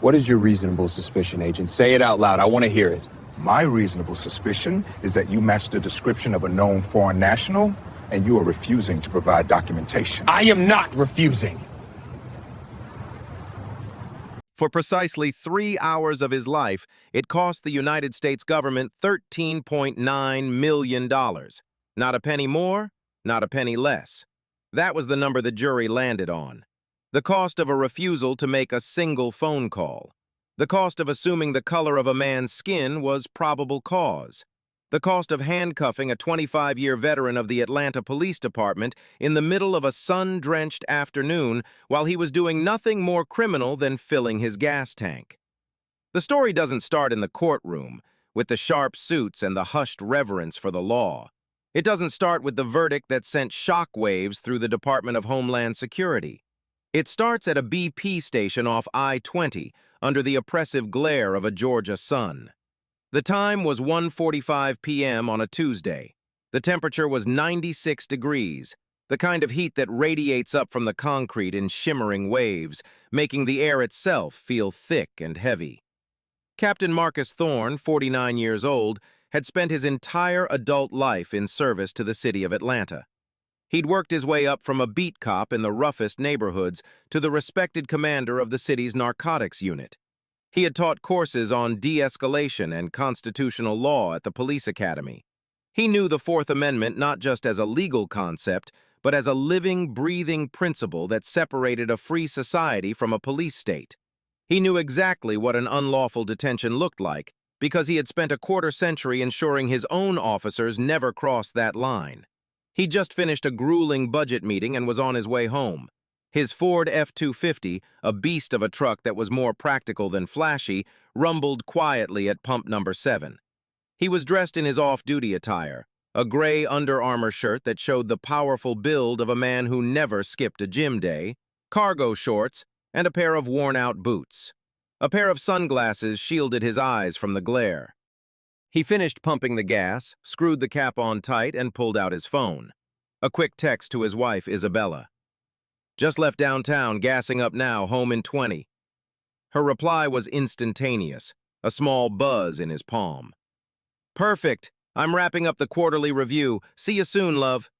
What is your reasonable suspicion, Agent? Say it out loud. I want to hear it. My reasonable suspicion is that you match the description of a known foreign national, and you are refusing to provide documentation. I am not refusing. For precisely 3 hours of his life, it cost the United States government $13.9 million. Not a penny more, not a penny less. That was the number the jury landed on. The cost of a refusal to make a single phone call. The cost of assuming the color of a man's skin was probable cause. The cost of handcuffing a 25-year veteran of the Atlanta Police Department in the middle of a sun-drenched afternoon while he was doing nothing more criminal than filling his gas tank. The story doesn't start in the courtroom, with the sharp suits and the hushed reverence for the law. It doesn't start with the verdict that sent shockwaves through the Department of Homeland Security. It starts at a BP station off I-20 under the oppressive glare of a Georgia sun. The time was 1:45 p.m. on a Tuesday. The temperature was 96 degrees, the kind of heat that radiates up from the concrete in shimmering waves, making the air itself feel thick and heavy. Captain Marcus Thorne, 49 years old, had spent his entire adult life in service to the city of Atlanta. He'd worked his way up from a beat cop in the roughest neighborhoods to the respected commander of the city's narcotics unit. He had taught courses on de-escalation and constitutional law at the police academy. He knew the Fourth Amendment not just as a legal concept, but as a living, breathing principle that separated a free society from a police state. He knew exactly what an unlawful detention looked like, because he had spent a quarter-century ensuring his own officers never crossed that line. He'd just finished a grueling budget meeting and was on his way home. His Ford F-250, a beast of a truck that was more practical than flashy, rumbled quietly at pump number 7. He was dressed in his off-duty attire, a gray Under Armour shirt that showed the powerful build of a man who never skipped a gym day, cargo shorts, and a pair of worn-out boots. A pair of sunglasses shielded his eyes from the glare. He finished pumping the gas, screwed the cap on tight, and pulled out his phone. A quick text to his wife, Isabella. "Just left downtown, gassing up now, home in 20. Her reply was instantaneous, a small buzz in his palm. "Perfect. I'm wrapping up the quarterly review. See you soon, love."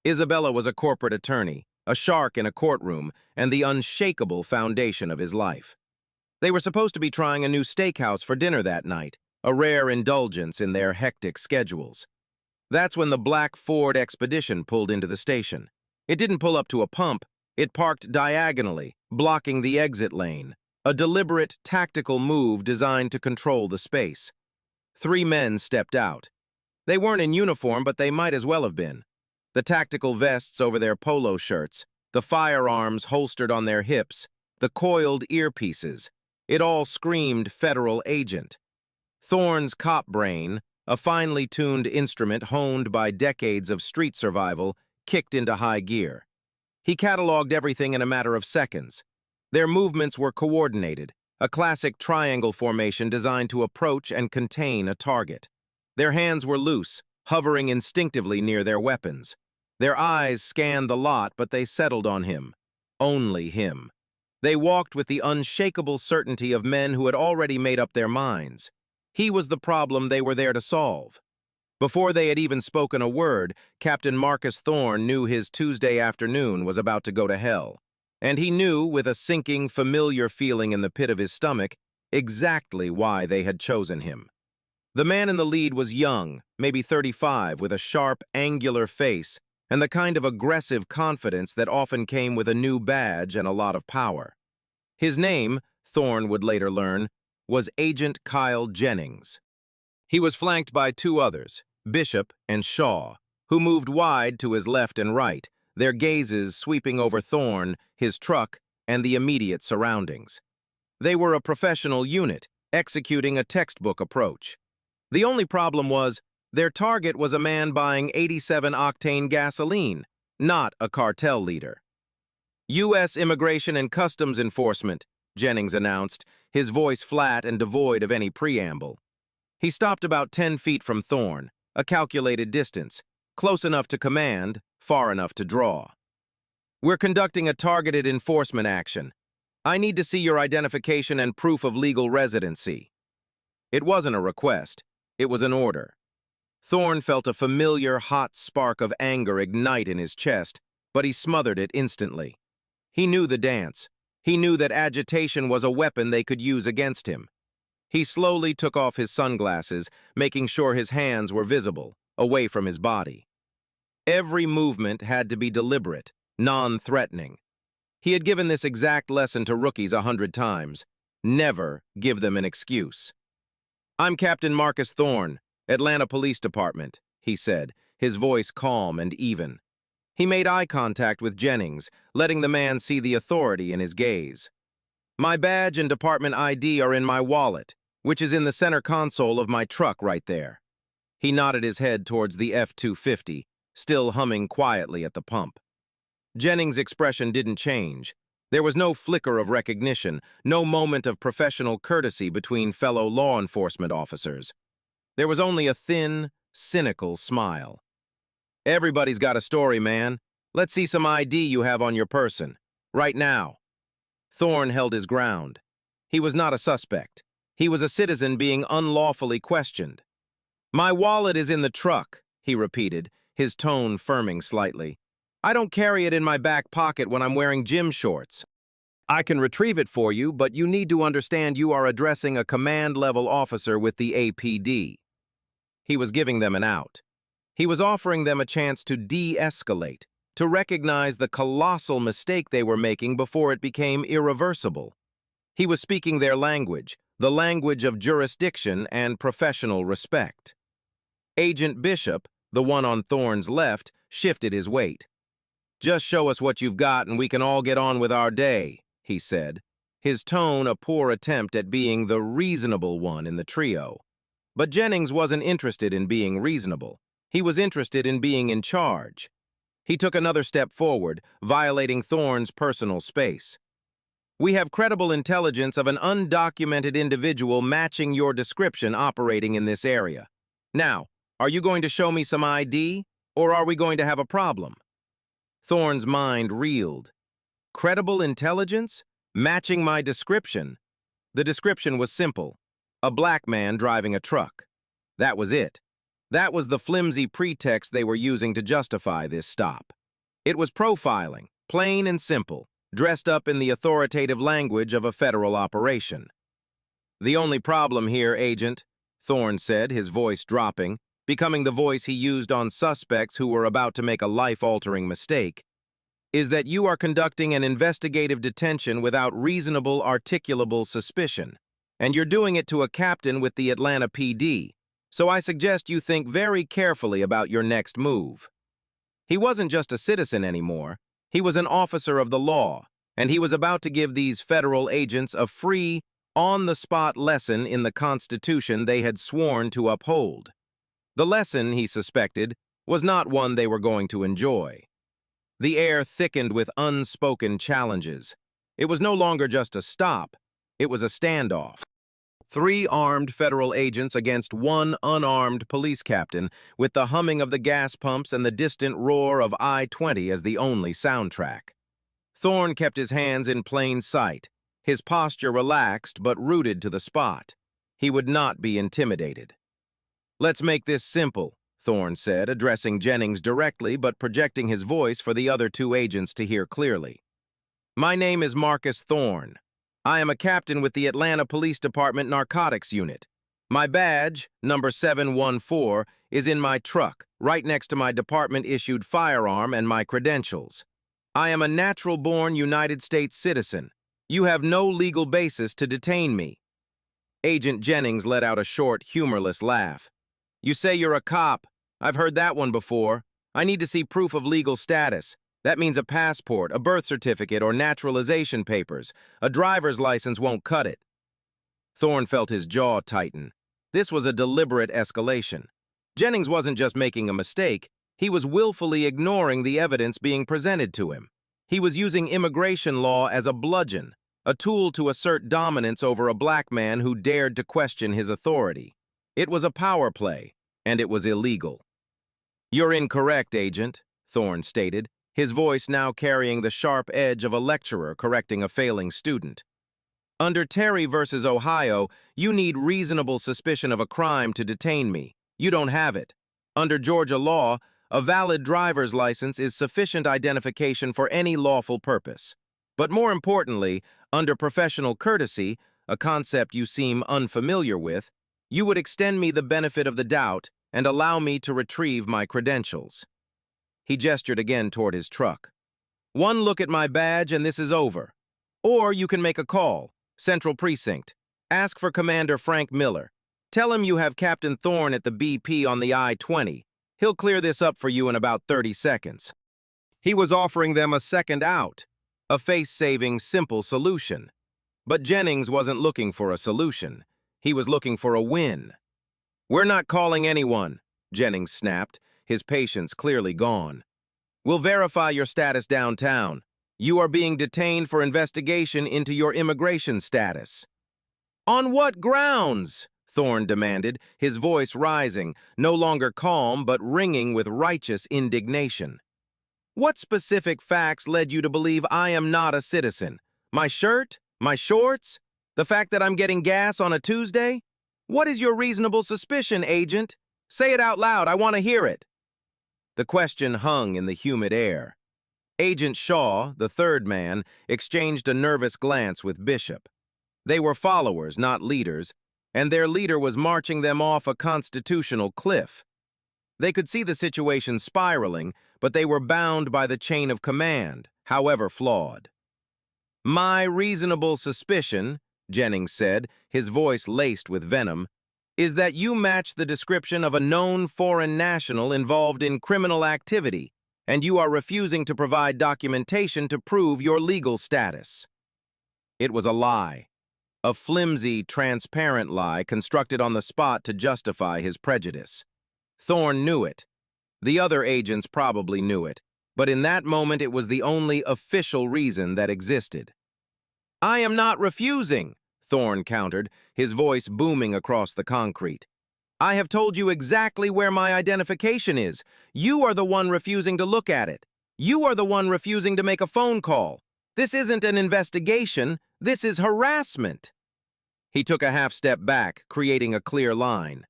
Isabella was a corporate attorney, a shark in a courtroom, and the unshakable foundation of his life. They were supposed to be trying a new steakhouse for dinner that night, a rare indulgence in their hectic schedules. That's when the black Ford Expedition pulled into the station. It didn't pull up to a pump. It parked diagonally, blocking the exit lane, a deliberate, tactical move designed to control the space. 3 men stepped out. They weren't in uniform, but they might as well have been. The tactical vests over their polo shirts, the firearms holstered on their hips, the coiled earpieces. It all screamed federal agent. Thorne's cop brain, a finely tuned instrument honed by decades of street survival, kicked into high gear. He cataloged everything in a matter of seconds. Their movements were coordinated, a classic triangle formation designed to approach and contain a target. Their hands were loose, hovering instinctively near their weapons. Their eyes scanned the lot, but they settled on him. Only him. They walked with the unshakable certainty of men who had already made up their minds. He was the problem they were there to solve. Before they had even spoken a word, Captain Marcus Thorne knew his Tuesday afternoon was about to go to hell. And he knew, with a sinking, familiar feeling in the pit of his stomach, exactly why they had chosen him. The man in the lead was young, maybe 35, with a sharp, angular face, and the kind of aggressive confidence that often came with a new badge and a lot of power. His name, Thorne would later learn, was Agent Kyle Jennings. He was flanked by 2 others, Bishop and Shaw, who moved wide to his left and right, their gazes sweeping over Thorne, his truck, and the immediate surroundings. They were a professional unit, executing a textbook approach. The only problem was, their target was a man buying 87-octane gasoline, not a cartel leader. U.S. Immigration and Customs Enforcement, Jennings announced, his voice flat and devoid of any preamble. He stopped about 10 feet from Thorne, a calculated distance, close enough to command, far enough to draw. "We're conducting a targeted enforcement action. I need to see your identification and proof of legal residency. It wasn't a request. It was an order. Thorne felt a familiar, hot spark of anger ignite in his chest, but he smothered it instantly. He knew the dance. He knew that agitation was a weapon they could use against him. He slowly took off his sunglasses, making sure his hands were visible, away from his body. Every movement had to be deliberate, non-threatening. He had given this exact lesson to rookies 100 times. Never give them an excuse. "I'm Captain Marcus Thorne, Atlanta Police Department," he said, his voice calm and even. He made eye contact with Jennings, letting the man see the authority in his gaze. "My badge and department ID are in my wallet, which is in the center console of my truck right there." He nodded his head towards the F-250, still humming quietly at the pump. Jennings' expression didn't change. There was no flicker of recognition, no moment of professional courtesy between fellow law enforcement officers. There was only a thin, cynical smile. "Everybody's got a story, man. Let's see some ID you have on your person. Right now." Thorne held his ground. He was not a suspect. He was a citizen being unlawfully questioned. "My wallet is in the truck," he repeated, his tone firming slightly. "I don't carry it in my back pocket when I'm wearing gym shorts. I can retrieve it for you, but you need to understand you are addressing a command-level officer with the APD." He was giving them an out. He was offering them a chance to de-escalate, to recognize the colossal mistake they were making before it became irreversible. He was speaking their language, the language of jurisdiction and professional respect. Agent Bishop, the one on Thorne's left, shifted his weight. "Just show us what you've got and we can all get on with our day," he said, his tone a poor attempt at being the reasonable one in the trio. But Jennings wasn't interested in being reasonable. He was interested in being in charge. He took another step forward, violating Thorne's personal space. "We have credible intelligence of an undocumented individual matching your description operating in this area. Now, are you going to show me some ID, or are we going to have a problem?" Thorne's mind reeled. Credible intelligence? Matching my description? The description was simple. A black man driving a truck. That was it. That was the flimsy pretext they were using to justify this stop. It was profiling, plain and simple, dressed up in the authoritative language of a federal operation. "The only problem here, Agent," Thorne said, his voice dropping, becoming the voice he used on suspects who were about to make a life-altering mistake, "is that you are conducting an investigative detention without reasonable articulable suspicion, and you're doing it to a captain with the Atlanta PD, so I suggest you think very carefully about your next move." He wasn't just a citizen anymore. He was an officer of the law, and he was about to give these federal agents a free, on-the-spot lesson in the Constitution they had sworn to uphold. The lesson, he suspected, was not one they were going to enjoy. The air thickened with unspoken challenges. It was no longer just a stop. It was a standoff. 3 armed federal agents against 1 unarmed police captain, with the humming of the gas pumps and the distant roar of I-20 as the only soundtrack. Thorne kept his hands in plain sight, his posture relaxed but rooted to the spot. He would not be intimidated. "Let's make this simple," Thorne said, addressing Jennings directly but projecting his voice for the other 2 agents to hear clearly. "My name is Marcus Thorne. I am a captain with the Atlanta Police Department Narcotics Unit. My badge, number 714, is in my truck, right next to my department-issued firearm and my credentials. I am a natural-born United States citizen. You have no legal basis to detain me." Agent Jennings let out a short, humorless laugh. "You say you're a cop. I've heard that one before. I need to see proof of legal status. That means a passport, a birth certificate, or naturalization papers. A driver's license won't cut it." Thorne felt his jaw tighten. This was a deliberate escalation. Jennings wasn't just making a mistake. He was willfully ignoring the evidence being presented to him. He was using immigration law as a bludgeon, a tool to assert dominance over a black man who dared to question his authority. It was a power play, and it was illegal. "You're incorrect, Agent," Thorne stated, his voice now carrying the sharp edge of a lecturer correcting a failing student. Under Terry versus Ohio, you need reasonable suspicion of a crime to detain me. You don't have it. Under Georgia law, a valid driver's license is sufficient identification for any lawful purpose. But more importantly, under professional courtesy, a concept you seem unfamiliar with, you would extend me the benefit of the doubt and allow me to retrieve my credentials. He gestured again toward his truck. One look at my badge and this is over. Or you can make a call. Central Precinct. Ask for Commander Frank Miller. Tell him you have Captain Thorne at the BP on the I-20. He'll clear this up for you in about 30 seconds. He was offering them a second out, a face-saving, simple solution. But Jennings wasn't looking for a solution. He was looking for a win. We're not calling anyone, Jennings snapped, his patience clearly gone. We'll verify your status downtown. You are being detained for investigation into your immigration status. On what grounds? Thorne demanded, his voice rising, no longer calm but ringing with righteous indignation. What specific facts led you to believe I am not a citizen? My shirt? My shorts? The fact that I'm getting gas on a Tuesday? What is your reasonable suspicion, Agent? Say it out loud, I want to hear it. The question hung in the humid air. Agent Shaw, the third man, exchanged a nervous glance with Bishop. They were followers, not leaders, and their leader was marching them off a constitutional cliff. They could see the situation spiraling, but they were bound by the chain of command, however flawed. My reasonable suspicion, Jennings said, his voice laced with venom, is that you match the description of a known foreign national involved in criminal activity, and you are refusing to provide documentation to prove your legal status. It was a lie. A flimsy, transparent lie constructed on the spot to justify his prejudice. Thorne knew it. The other agents probably knew it, but in that moment it was the only official reason that existed. I am not refusing, Thorne countered, his voice booming across the concrete. I have told you exactly where my identification is. You are the one refusing to look at it. You are the one refusing to make a phone call. This isn't an investigation. This is harassment. He took a half step back, creating a clear line.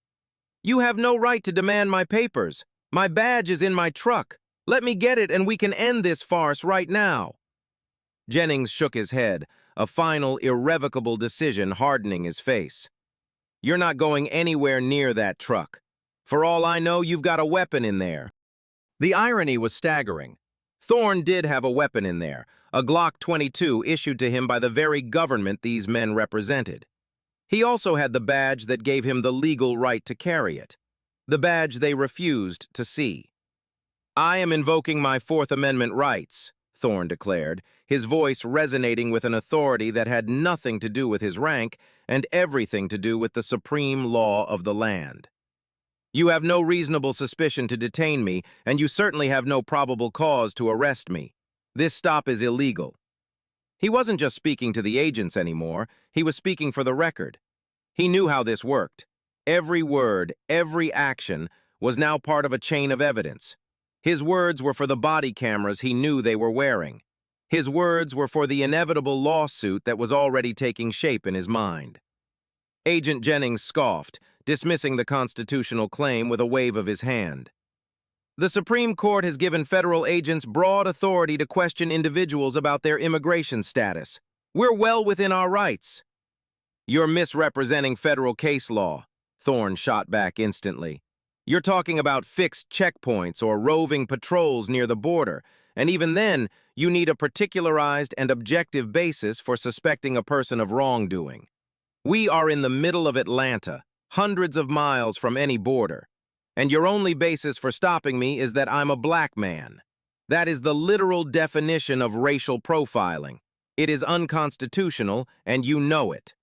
You have no right to demand my papers. My badge is in my truck. Let me get it and we can end this farce right now. Jennings shook his head, a final, irrevocable decision hardening his face. You're not going anywhere near that truck. For all I know, you've got a weapon in there. The irony was staggering. Thorne did have a weapon in there, a Glock 22 issued to him by the very government these men represented. He also had the badge that gave him the legal right to carry it, the badge they refused to see. I am invoking my Fourth Amendment rights, Thorne declared, his voice resonating with an authority that had nothing to do with his rank and everything to do with the supreme law of the land. You have no reasonable suspicion to detain me, and you certainly have no probable cause to arrest me. This stop is illegal. He wasn't just speaking to the agents anymore, he was speaking for the record. He knew how this worked. Every word, every action was now part of a chain of evidence. His words were for the body cameras he knew they were wearing. His words were for the inevitable lawsuit that was already taking shape in his mind. Agent Jennings scoffed, dismissing the constitutional claim with a wave of his hand. The Supreme Court has given federal agents broad authority to question individuals about their immigration status. We're well within our rights. You're misrepresenting federal case law, Thorne shot back instantly. You're talking about fixed checkpoints or roving patrols near the border, and even then, you need a particularized and objective basis for suspecting a person of wrongdoing. We are in the middle of Atlanta, hundreds of miles from any border, and your only basis for stopping me is that I'm a black man. That is the literal definition of racial profiling. It is unconstitutional, and you know it.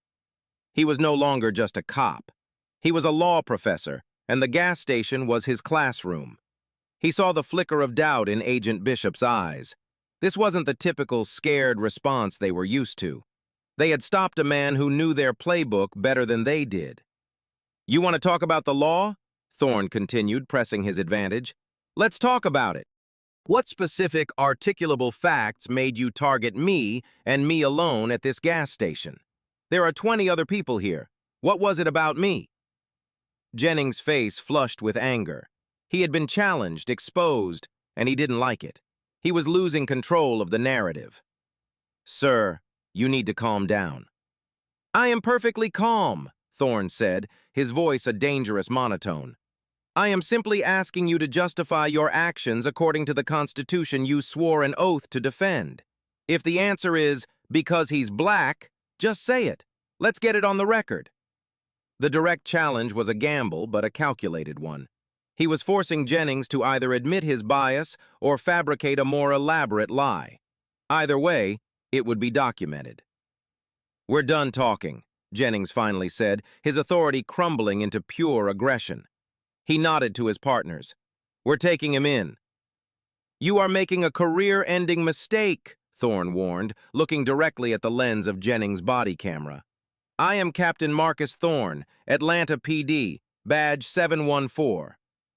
He was no longer just a cop. He was a law professor, and the gas station was his classroom. He saw the flicker of doubt in Agent Bishop's eyes. This wasn't the typical scared response they were used to. They had stopped a man who knew their playbook better than they did. You want to talk about the law? Thorne continued, pressing his advantage. Let's talk about it. What specific articulable facts made you target me and me alone at this gas station? There are 20 other people here. What was it about me? Jennings' face flushed with anger. He had been challenged, exposed, and he didn't like it. He was losing control of the narrative. Sir, you need to calm down. I am perfectly calm, Thorne said, his voice a dangerous monotone. I am simply asking you to justify your actions according to the Constitution you swore an oath to defend. If the answer is, because he's black, just say it. Let's get it on the record. The direct challenge was a gamble, but a calculated one. He was forcing Jennings to either admit his bias or fabricate a more elaborate lie. Either way, it would be documented. We're done talking, Jennings finally said, his authority crumbling into pure aggression. He nodded to his partners. We're taking him in. You are making a career-ending mistake, Thorne warned, looking directly at the lens of Jennings' body camera. I am Captain Marcus Thorne, Atlanta PD, badge 714.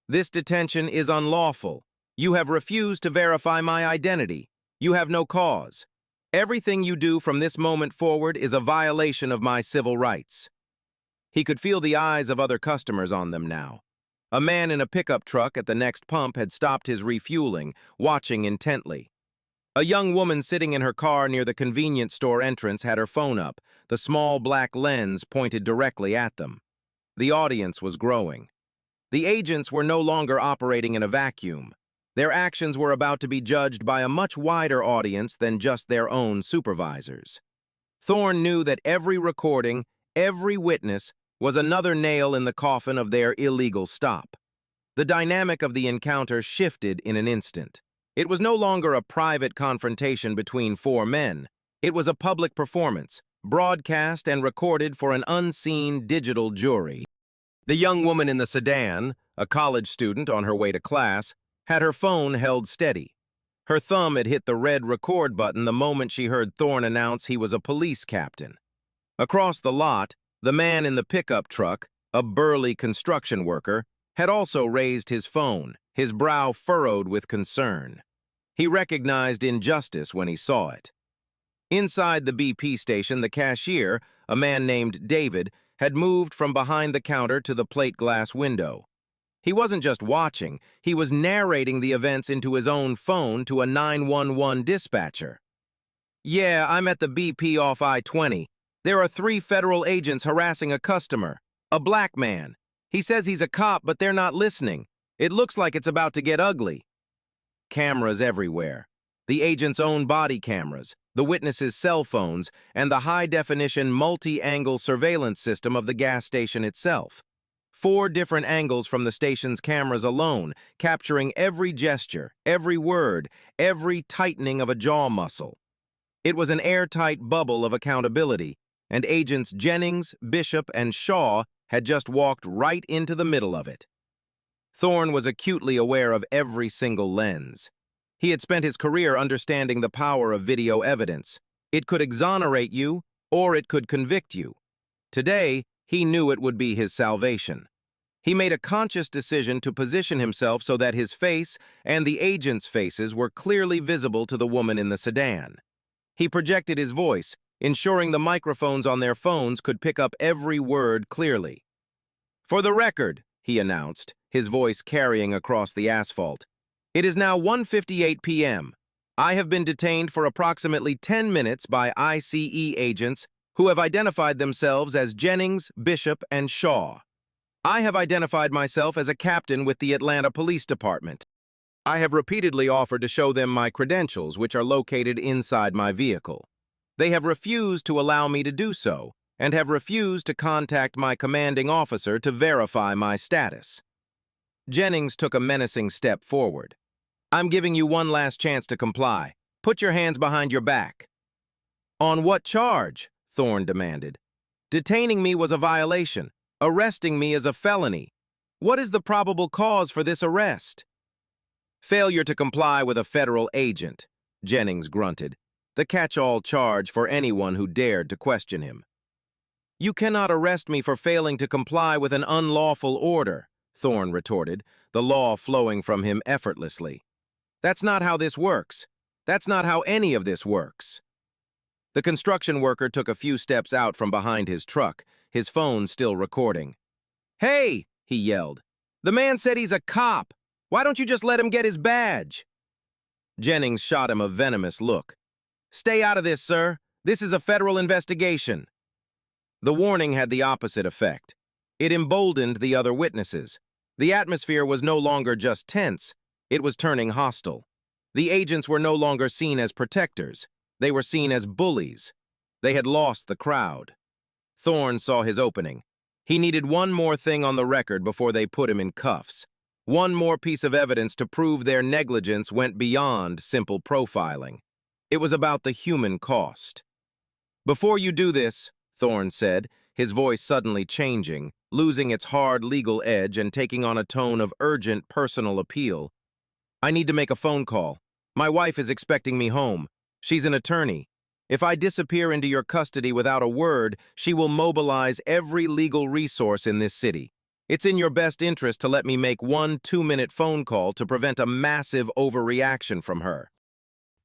This detention is unlawful. You have refused to verify my identity. You have no cause. Everything you do from this moment forward is a violation of my civil rights. He could feel the eyes of other customers on them now. A man in a pickup truck at the next pump had stopped his refueling, watching intently. A young woman sitting in her car near the convenience store entrance had her phone up, the small black lens pointed directly at them. The audience was growing. The agents were no longer operating in a vacuum. Their actions were about to be judged by a much wider audience than just their own supervisors. Thorne knew that every recording, every witness, was another nail in the coffin of their illegal stop. The dynamic of the encounter shifted in an instant. It was no longer a private confrontation between four men. It was a public performance, broadcast and recorded for an unseen digital jury. The young woman in the sedan, a college student on her way to class, had her phone held steady. Her thumb had hit the red record button the moment she heard Thorne announce he was a police captain. Across the lot, the man in the pickup truck, a burly construction worker, had also raised his phone, his brow furrowed with concern. He recognized injustice when he saw it. Inside the BP station, the cashier, a man named David, had moved from behind the counter to the plate glass window. He wasn't just watching, he was narrating the events into his own phone to a 911 dispatcher. Yeah, I'm at the BP off I-20. There are 3 federal agents harassing a customer, a black man. He says he's a cop, but they're not listening. It looks like it's about to get ugly. Cameras everywhere. The agent's own body cameras, the witnesses' cell phones, and the high-definition multi-angle surveillance system of the gas station itself. 4 different angles from the station's cameras alone, capturing every gesture, every word, every tightening of a jaw muscle. It was an airtight bubble of accountability, and agents Jennings, Bishop, and Shaw had just walked right into the middle of it. Thorne was acutely aware of every single lens. He had spent his career understanding the power of video evidence. It could exonerate you, or it could convict you. Today, he knew it would be his salvation. He made a conscious decision to position himself so that his face and the agents' faces were clearly visible to the woman in the sedan. He projected his voice, ensuring the microphones on their phones could pick up every word clearly. For the record, he announced, his voice carrying across the asphalt, it is now 1:58 p.m. I have been detained for approximately 10 minutes by ICE agents who have identified themselves as Jennings, Bishop, and Shaw. I have identified myself as a captain with the Atlanta Police Department. I have repeatedly offered to show them my credentials, which are located inside my vehicle. They have refused to allow me to do so, and have refused to contact my commanding officer to verify my status. Jennings took a menacing step forward. I'm giving you one last chance to comply. Put your hands behind your back. On what charge? Thorne demanded. Detaining me was a violation. Arresting me is a felony. What is the probable cause for this arrest? Failure to comply with a federal agent, Jennings grunted, the catch-all charge for anyone who dared to question him. You cannot arrest me for failing to comply with an unlawful order, Thorne retorted, the law flowing from him effortlessly. That's not how this works. That's not how any of this works. The construction worker took a few steps out from behind his truck, his phone still recording. "Hey!" he yelled. "The man said he's a cop. Why don't you just let him get his badge?" Jennings shot him a venomous look. "Stay out of this, sir. This is a federal investigation." The warning had the opposite effect. It emboldened the other witnesses. The atmosphere was no longer just tense, it was turning hostile. The agents were no longer seen as protectors. They were seen as bullies. They had lost the crowd. Thorne saw his opening. He needed one more thing on the record before they put him in cuffs. One more piece of evidence to prove their negligence went beyond simple profiling. It was about the human cost. "Before you do this," Thorne said, his voice suddenly changing, losing its hard legal edge and taking on a tone of urgent personal appeal, "I need to make a phone call. My wife is expecting me home. She's an attorney. If I disappear into your custody without a word, she will mobilize every legal resource in this city. It's in your best interest to let me make one 2-minute phone call to prevent a massive overreaction from her."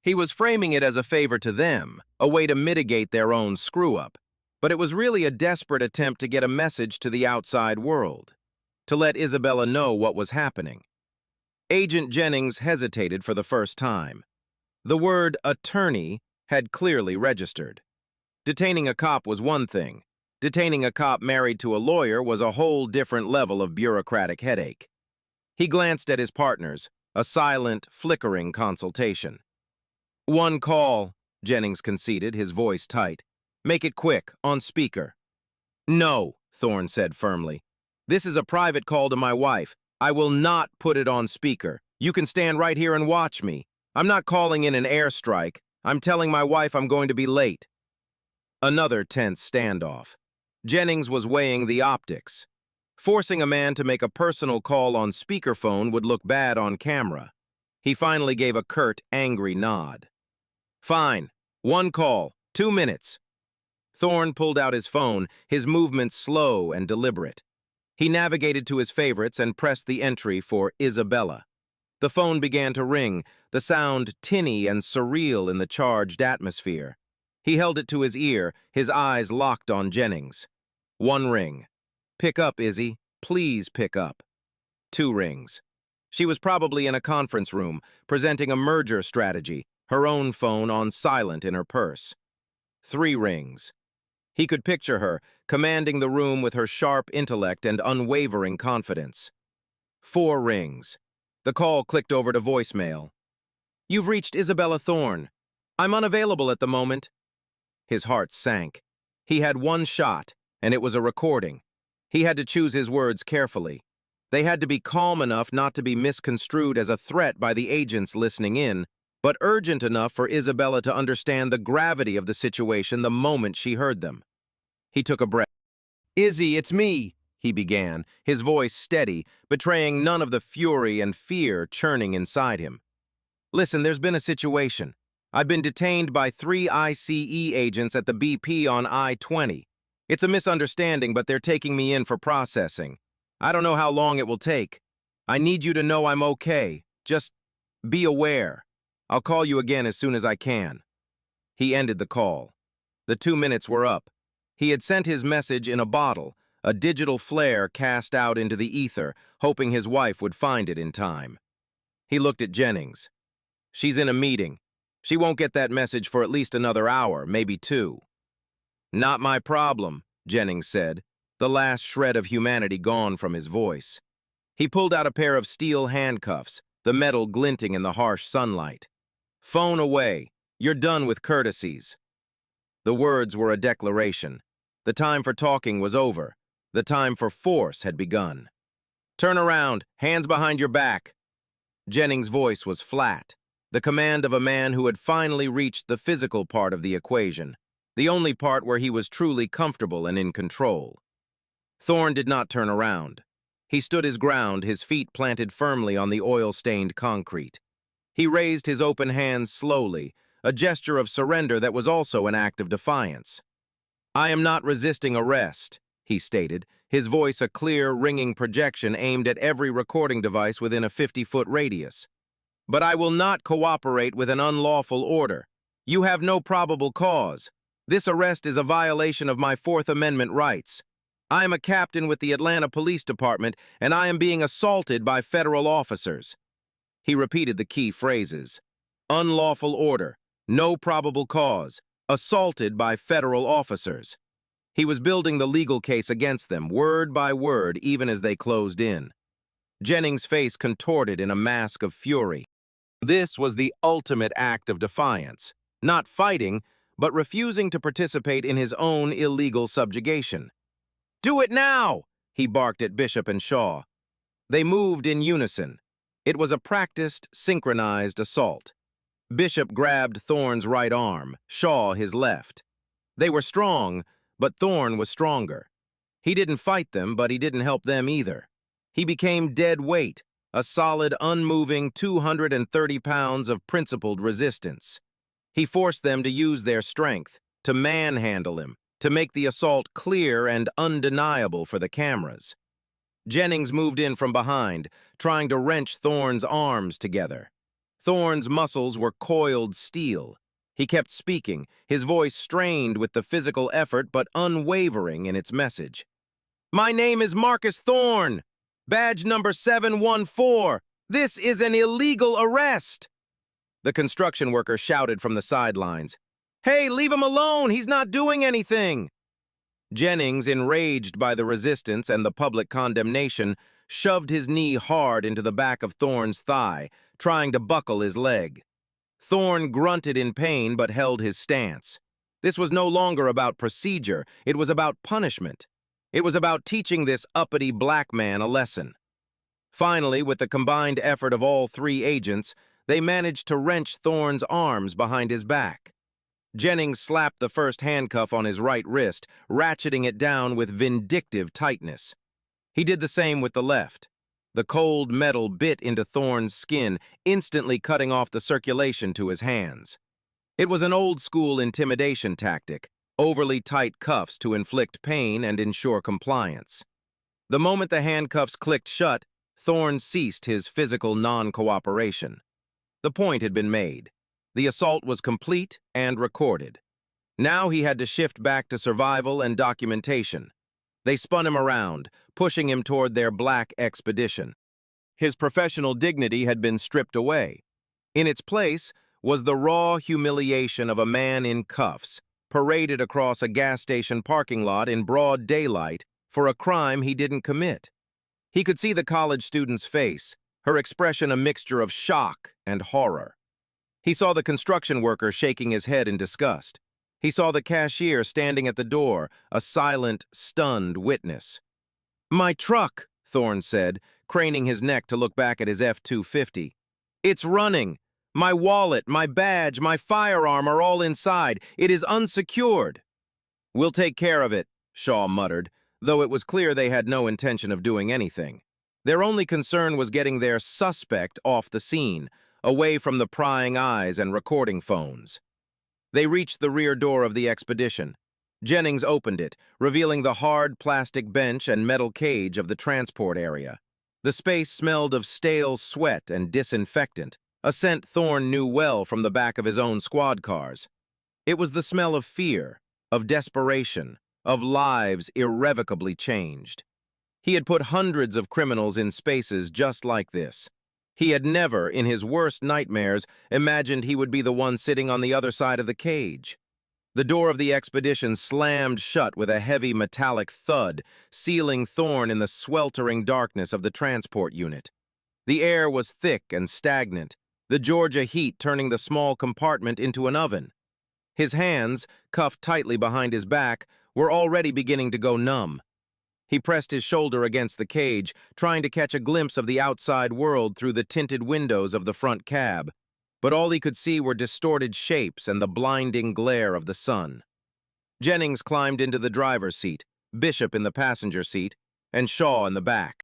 He was framing it as a favor to them, a way to mitigate their own screw-up. But it was really a desperate attempt to get a message to the outside world, to let Isabella know what was happening. Agent Jennings hesitated for the first time. The word attorney had clearly registered. Detaining a cop was one thing. Detaining a cop married to a lawyer was a whole different level of bureaucratic headache. He glanced at his partners, a silent, flickering consultation. "One call," Jennings conceded, his voice tight. "Make it quick, on speaker." "No," Thorne said firmly. "This is a private call to my wife. I will not put it on speaker. You can stand right here and watch me. I'm not calling in an airstrike. I'm telling my wife I'm going to be late." Another tense standoff. Jennings was weighing the optics. Forcing a man to make a personal call on speakerphone would look bad on camera. He finally gave a curt, angry nod. "Fine. One call. 2 minutes." Thorne pulled out his phone, his movements slow and deliberate. He navigated to his favorites and pressed the entry for Isabella. The phone began to ring, the sound tinny and surreal in the charged atmosphere. He held it to his ear, his eyes locked on Jennings. 1 ring. "Pick up, Izzy. Please pick up." 2 rings. She was probably in a conference room, presenting a merger strategy, her own phone on silent in her purse. 3 rings. He could picture her, commanding the room with her sharp intellect and unwavering confidence. 4 rings. The call clicked over to voicemail. "You've reached Isabella Thorne. I'm unavailable at the moment." His heart sank. He had one shot, and it was a recording. He had to choose his words carefully. They had to be calm enough not to be misconstrued as a threat by the agents listening in, but urgent enough for Isabella to understand the gravity of the situation the moment she heard them. He took a breath. "Izzy, it's me," he began, his voice steady, betraying none of the fury and fear churning inside him. "Listen, there's been a situation. I've been detained by 3 ICE agents at the BP on I-20. It's a misunderstanding, but they're taking me in for processing. I don't know how long it will take. I need you to know I'm okay. Just be aware. I'll call you again as soon as I can." He ended the call. The 2 minutes were up. He had sent his message in a bottle, a digital flare cast out into the ether, hoping his wife would find it in time. He looked at Jennings. "She's in a meeting. She won't get that message for at least another hour, maybe 2. "Not my problem," Jennings said, the last shred of humanity gone from his voice. He pulled out a pair of steel handcuffs, the metal glinting in the harsh sunlight. "Phone away. You're done with courtesies." The words were a declaration. The time for talking was over. The time for force had begun. "Turn around, hands behind your back." Jennings' voice was flat, the command of a man who had finally reached the physical part of the equation, the only part where he was truly comfortable and in control. Thorne did not turn around. He stood his ground, his feet planted firmly on the oil-stained concrete. He raised his open hands slowly, a gesture of surrender that was also an act of defiance. "I am not resisting arrest," he stated, his voice a clear, ringing projection aimed at every recording device within a 50-foot radius. But I will not cooperate with an unlawful order. You have no probable cause. This arrest is a violation of my Fourth Amendment rights. I am a captain with the Atlanta Police Department, and I am being assaulted by federal officers." He repeated the key phrases. Unlawful order, no probable cause, assaulted by federal officers. He was building the legal case against them, word by word, even as they closed in. Jennings' face contorted in a mask of fury. This was the ultimate act of defiance, not fighting, but refusing to participate in his own illegal subjugation. "Do it now!" he barked at Bishop and Shaw. They moved in unison. It was a practiced, synchronized assault. Bishop grabbed Thorne's right arm, Shaw his left. They were strong, but Thorne was stronger. He didn't fight them, but he didn't help them either. He became dead weight, a solid, unmoving 230 pounds of principled resistance. He forced them to use their strength, to manhandle him, to make the assault clear and undeniable for the cameras. Jennings moved in from behind, trying to wrench Thorne's arms together. Thorne's muscles were coiled steel. He kept speaking, his voice strained with the physical effort but unwavering in its message. "My name is Marcus Thorne. Badge number 714. This is an illegal arrest." The construction worker shouted from the sidelines, "Hey, leave him alone! He's not doing anything!" Jennings, enraged by the resistance and the public condemnation, shoved his knee hard into the back of Thorne's thigh, trying to buckle his leg. Thorne grunted in pain but held his stance. This was no longer about procedure, it was about punishment. It was about teaching this uppity black man a lesson. Finally, with the combined effort of all three agents, they managed to wrench Thorne's arms behind his back. Jennings slapped the first handcuff on his right wrist, ratcheting it down with vindictive tightness. He did the same with the left. The cold metal bit into Thorne's skin, instantly cutting off the circulation to his hands. It was an old-school intimidation tactic, overly tight cuffs to inflict pain and ensure compliance. The moment the handcuffs clicked shut, Thorne ceased his physical non-cooperation. The point had been made. The assault was complete and recorded. Now he had to shift back to survival and documentation. They spun him around, pushing him toward their black expedition. His professional dignity had been stripped away. In its place was the raw humiliation of a man in cuffs, paraded across a gas station parking lot in broad daylight for a crime he didn't commit. He could see the college student's face, her expression a mixture of shock and horror. He saw the construction worker shaking his head in disgust. He saw the cashier standing at the door, a silent, stunned witness. "My truck," Thorne said, craning his neck to look back at his F-250. "It's running. My wallet, my badge, my firearm are all inside. It is unsecured." "We'll take care of it," Shaw muttered, though it was clear they had no intention of doing anything. Their only concern was getting their suspect off the scene, away from the prying eyes and recording phones. They reached the rear door of the expedition. Jennings opened it, revealing the hard plastic bench and metal cage of the transport area. The space smelled of stale sweat and disinfectant, a scent Thorne knew well from the back of his own squad cars. It was the smell of fear, of desperation, of lives irrevocably changed. He had put hundreds of criminals in spaces just like this. He had never, in his worst nightmares, imagined he would be the one sitting on the other side of the cage. The door of the expedition slammed shut with a heavy metallic thud, sealing Thorne in the sweltering darkness of the transport unit. The air was thick and stagnant, the Georgia heat turning the small compartment into an oven. His hands, cuffed tightly behind his back, were already beginning to go numb. He pressed his shoulder against the cage, trying to catch a glimpse of the outside world through the tinted windows of the front cab, but all he could see were distorted shapes and the blinding glare of the sun. Jennings climbed into the driver's seat, Bishop in the passenger seat, and Shaw in the back.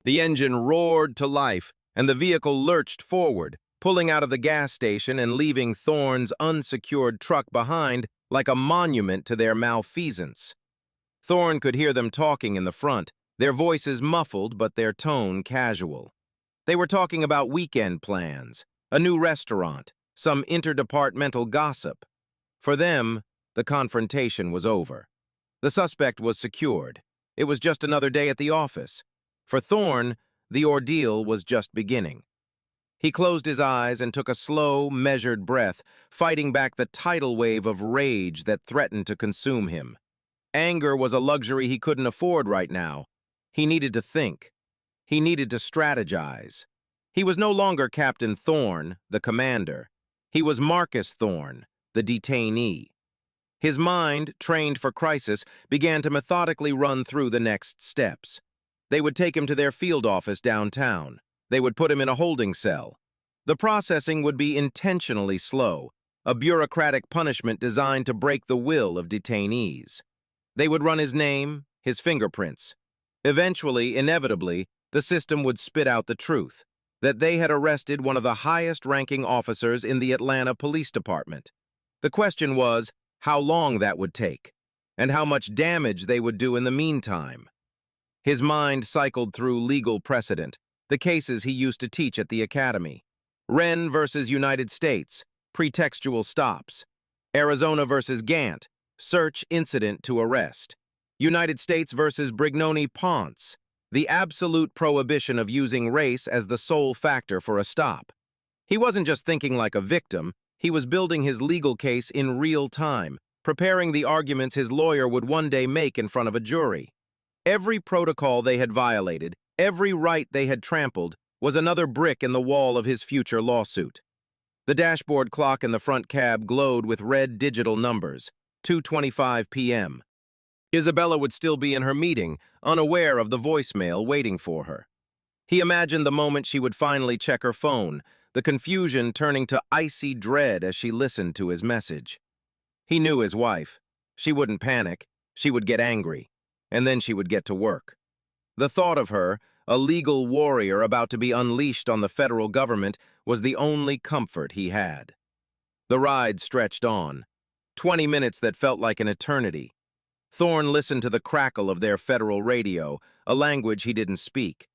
The engine roared to life, and the vehicle lurched forward, pulling out of the gas station and leaving Thorne's unsecured truck behind like a monument to their malfeasance. Thorne could hear them talking in the front, their voices muffled but their tone casual. They were talking about weekend plans, A new restaurant, some interdepartmental gossip. For them, the confrontation was over. The suspect was secured. It was just another day at the office. For Thorne, the ordeal was just beginning. He closed his eyes and took a slow, measured breath, fighting back the tidal wave of rage that threatened to consume him. Anger was a luxury he couldn't afford right now. He needed to think. He needed to strategize. He was no longer Captain Thorne, the commander. He was Marcus Thorne, the detainee. His mind, trained for crisis, began to methodically run through the next steps. They would take him to their field office downtown. They would put him in a holding cell. The processing would be intentionally slow, a bureaucratic punishment designed to break the will of detainees. They would run his name, his fingerprints. Eventually, inevitably, the system would spit out the truth, that they had arrested one of the highest-ranking officers in the Atlanta Police Department. The question was how long that would take, and how much damage they would do in the meantime. His mind cycled through legal precedent, the cases he used to teach at the academy. Wren versus United States, pretextual stops. Arizona versus Gant, search incident to arrest. United States versus Brignoni-Ponce, the absolute prohibition of using race as the sole factor for a stop. He wasn't just thinking like a victim, he was building his legal case in real time, preparing the arguments his lawyer would one day make in front of a jury. Every protocol they had violated, every right they had trampled, was another brick in the wall of his future lawsuit. The dashboard clock in the front cab glowed with red digital numbers, 2:25 p.m. Isabella would still be in her meeting, unaware of the voicemail waiting for her. He imagined the moment she would finally check her phone, the confusion turning to icy dread as she listened to his message. He knew his wife. She wouldn't panic. She would get angry. And then she would get to work. The thought of her, a legal warrior about to be unleashed on the federal government, was the only comfort he had. The ride stretched on. 20 minutes that felt like an eternity. Thorne listened to the crackle of their federal radio, a language he didn't speak.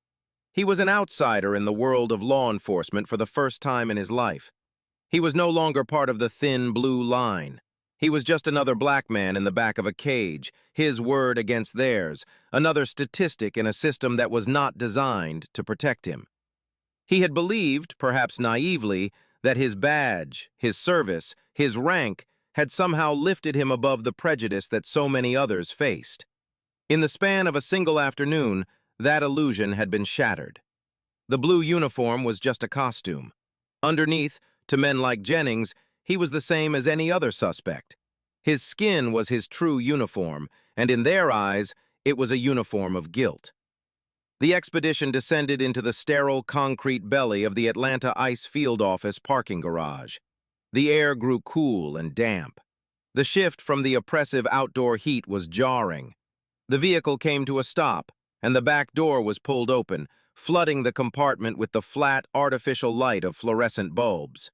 He was an outsider in the world of law enforcement for the first time in his life. He was no longer part of the thin blue line. He was just another black man in the back of a cage, his word against theirs, another statistic in a system that was not designed to protect him. He had believed, perhaps naively, that his badge, his service, his rank had somehow lifted him above the prejudice that so many others faced. In the span of a single afternoon, that illusion had been shattered. The blue uniform was just a costume. Underneath, to men like Jennings, he was the same as any other suspect. His skin was his true uniform, and in their eyes, it was a uniform of guilt. The expedition descended into the sterile concrete belly of the Atlanta Ice Field Office parking garage. The air grew cool and damp. The shift from the oppressive outdoor heat was jarring. The vehicle came to a stop, and the back door was pulled open, flooding the compartment with the flat, artificial light of fluorescent bulbs.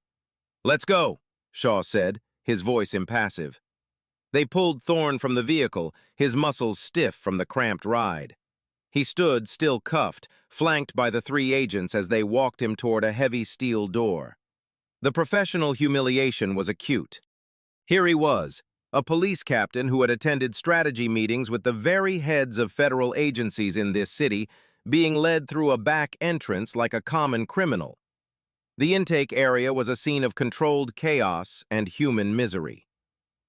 "Let's go," Shaw said, his voice impassive. They pulled Thorne from the vehicle, his muscles stiff from the cramped ride. He stood, still cuffed, flanked by the three agents as they walked him toward a heavy steel door. The professional humiliation was acute. Here he was, a police captain who had attended strategy meetings with the very heads of federal agencies in this city, being led through a back entrance like a common criminal. The intake area was a scene of controlled chaos and human misery.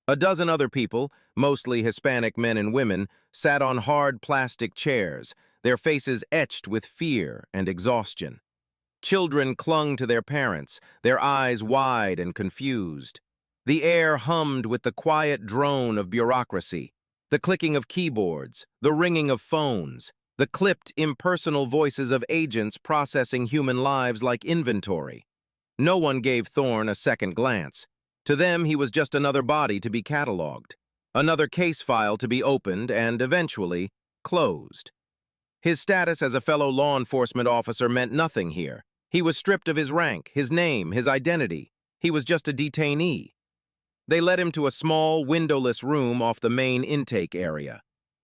A dozen other people, mostly Hispanic men and women, sat on hard plastic chairs, their faces etched with fear and exhaustion. Children clung to their parents, their eyes wide and confused. The air hummed with the quiet drone of bureaucracy, the clicking of keyboards, the ringing of phones, the clipped, impersonal voices of agents processing human lives like inventory. No one gave Thorne a second glance. To them, he was just another body to be cataloged, another case file to be opened and, eventually, closed. His status as a fellow law enforcement officer meant nothing here. He was stripped of his rank, his name, his identity. He was just a detainee. They led him to a small, windowless room off the main intake area.